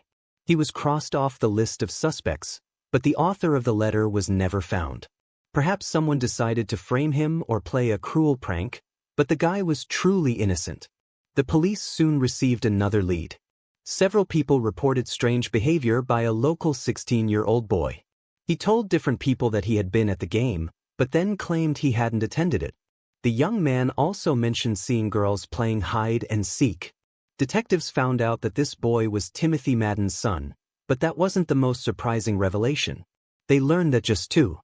He was crossed off the list of suspects, but the author of the letter was never found. Perhaps someone decided to frame him or play a cruel prank, but the guy was truly innocent. The police soon received another lead. Several people reported strange behavior by a local 16-year-old boy. He told different people that he had been at the game, but then claimed he hadn't attended it. The young man also mentioned seeing girls playing hide and seek. Detectives found out that this boy was Timothy Madden's son, but that wasn't the most surprising revelation. They learned that just 2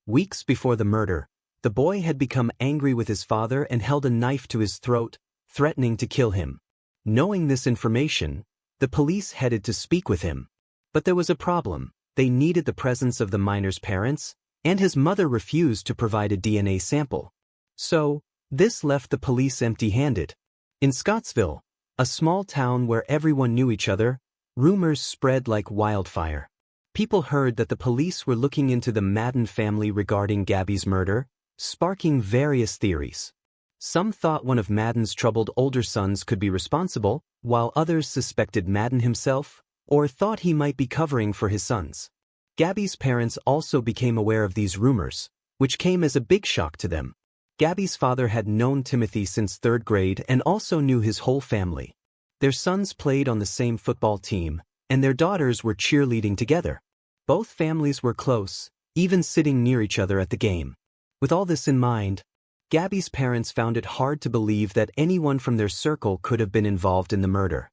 weeks before the murder, the boy had become angry with his father and held a knife to his throat, threatening to kill him. Knowing this information, the police headed to speak with him. But there was a problem. They needed the presence of the minor's parents, and his mother refused to provide a DNA sample. So, this left the police empty-handed. In Scottsville, a small town where everyone knew each other, rumors spread like wildfire. People heard that the police were looking into the Madden family regarding Gabby's murder, sparking various theories. Some thought one of Madden's troubled older sons could be responsible, while others suspected Madden himself, or thought he might be covering for his sons. Gabby's parents also became aware of these rumors, which came as a big shock to them. Gabby's father had known Timothy since 3rd grade and also knew his whole family. Their sons played on the same football team, and their daughters were cheerleading together. Both families were close, even sitting near each other at the game. With all this in mind, Gabby's parents found it hard to believe that anyone from their circle could have been involved in the murder.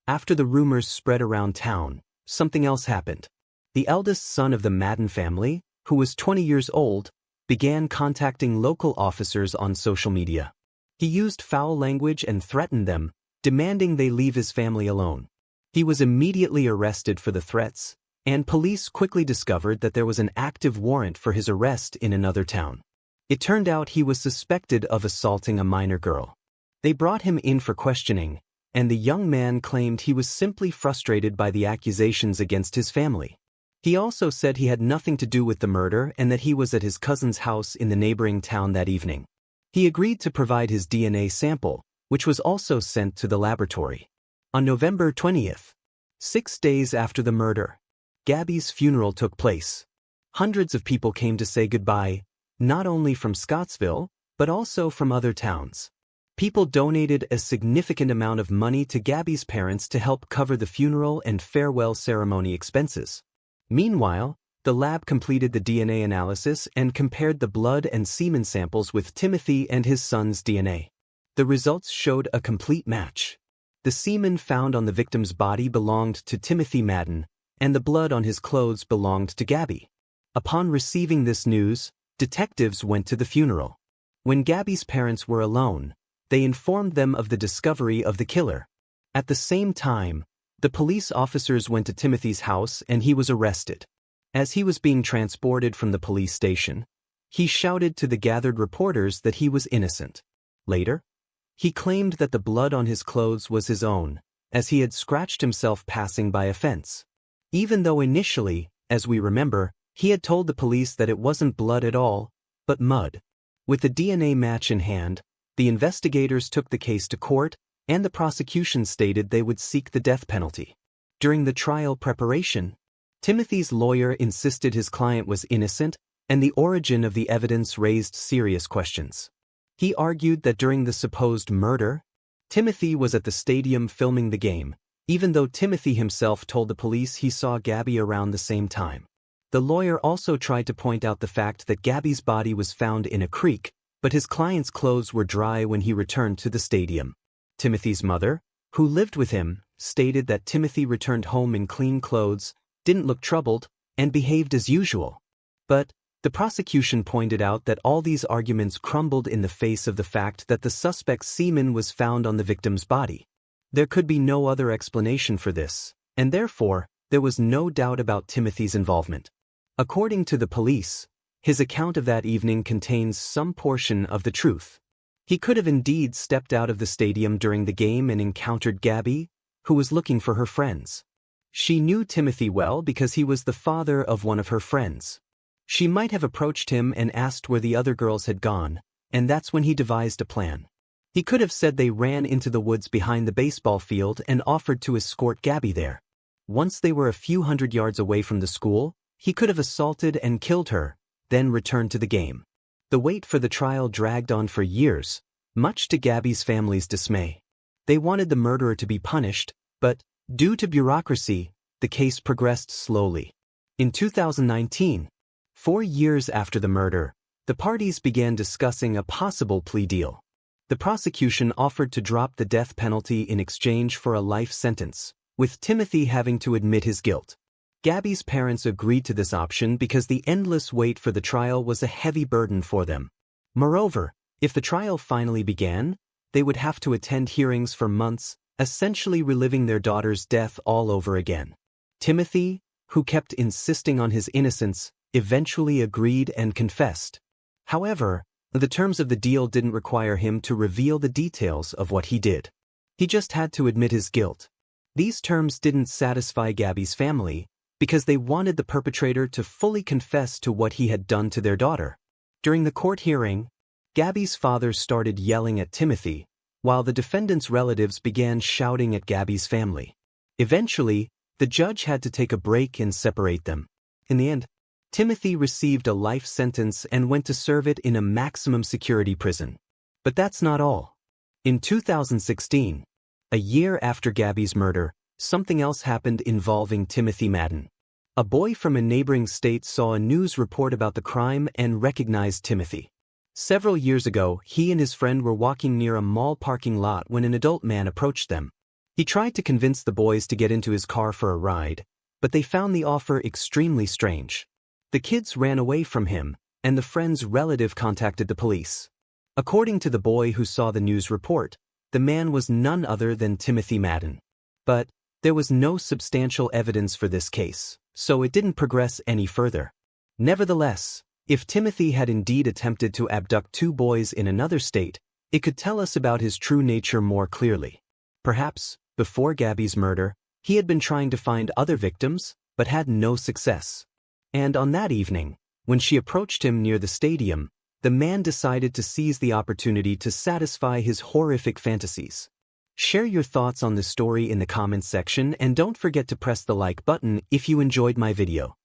After the rumors spread around town, something else happened. The eldest son of the Madden family, who was 20 years old, began contacting local officers on social media. He used foul language and threatened them, demanding they leave his family alone. He was immediately arrested for the threats, and police quickly discovered that there was an active warrant for his arrest in another town. It turned out he was suspected of assaulting a minor girl. They brought him in for questioning, and the young man claimed he was simply frustrated by the accusations against his family. He also said he had nothing to do with the murder and that he was at his cousin's house in the neighboring town that evening. He agreed to provide his DNA sample, which was also sent to the laboratory. On November 20th, 6 days after the murder, Gabby's funeral took place. Hundreds of people came to say goodbye, not only from Scottsville, but also from other towns. People donated a significant amount of money to Gabby's parents to help cover the funeral and farewell ceremony expenses. Meanwhile, the lab completed the DNA analysis and compared the blood and semen samples with Timothy and his son's DNA. The results showed a complete match. The semen found on the victim's body belonged to Timothy Madden, and the blood on his clothes belonged to Gabby. Upon receiving this news, detectives went to the funeral. When Gabby's parents were alone, they informed them of the discovery of the killer. At the same time, the police officers went to Timothy's house and he was arrested. As he was being transported from the police station, he shouted to the gathered reporters that he was innocent. Later, he claimed that the blood on his clothes was his own, as he had scratched himself passing by a fence. Even though initially, as we remember, he had told the police that it wasn't blood at all, but mud. With the DNA match in hand, the investigators took the case to court, and the prosecution stated they would seek the death penalty. During the trial preparation, Timothy's lawyer insisted his client was innocent, and the origin of the evidence raised serious questions. He argued that during the supposed murder, Timothy was at the stadium filming the game, even though Timothy himself told the police he saw Gabby around the same time. The lawyer also tried to point out the fact that Gabby's body was found in a creek, but his client's clothes were dry when he returned to the stadium. Timothy's mother, who lived with him, stated that Timothy returned home in clean clothes, didn't look troubled, and behaved as usual. But the prosecution pointed out that all these arguments crumbled in the face of the fact that the suspect's semen was found on the victim's body. There could be no other explanation for this, and therefore, there was no doubt about Timothy's involvement. According to the police, his account of that evening contains some portion of the truth. He could have indeed stepped out of the stadium during the game and encountered Gabby, who was looking for her friends. She knew Timothy well because he was the father of one of her friends. She might have approached him and asked where the other girls had gone, and that's when he devised a plan. He could have said they ran into the woods behind the baseball field and offered to escort Gabby there. Once they were a few hundred yards away from the school, he could have assaulted and killed her, then returned to the game. The wait for the trial dragged on for years, much to Gabby's family's dismay. They wanted the murderer to be punished, but, due to bureaucracy, the case progressed slowly. In 2019, 4 years after the murder, the parties began discussing a possible plea deal. The prosecution offered to drop the death penalty in exchange for a life sentence, with Timothy having to admit his guilt. Gabby's parents agreed to this option because the endless wait for the trial was a heavy burden for them. Moreover, if the trial finally began, they would have to attend hearings for months, essentially reliving their daughter's death all over again. Timothy, who kept insisting on his innocence, eventually agreed and confessed. However, the terms of the deal didn't require him to reveal the details of what he did. He just had to admit his guilt. These terms didn't satisfy Gabby's family, because they wanted the perpetrator to fully confess to what he had done to their daughter. During the court hearing, Gabby's father started yelling at Timothy, while the defendant's relatives began shouting at Gabby's family. Eventually, the judge had to take a break and separate them. In the end, Timothy received a life sentence and went to serve it in a maximum security prison. But that's not all. In 2016, a year after Gabby's murder, something else happened involving Timothy Madden. A boy from a neighboring state saw a news report about the crime and recognized Timothy. Several years ago, he and his friend were walking near a mall parking lot when an adult man approached them. He tried to convince the boys to get into his car for a ride, but they found the offer extremely strange. The kids ran away from him, and the friend's relative contacted the police. According to the boy who saw the news report, the man was none other than Timothy Madden. But there was no substantial evidence for this case, so it didn't progress any further. Nevertheless, if Timothy had indeed attempted to abduct 2 boys in another state, it could tell us about his true nature more clearly. Perhaps, before Gabby's murder, he had been trying to find other victims, but had no success. And on that evening, when she approached him near the stadium, the man decided to seize the opportunity to satisfy his horrific fantasies. Share your thoughts on this story in the comments section and don't forget to press the like button if you enjoyed my video.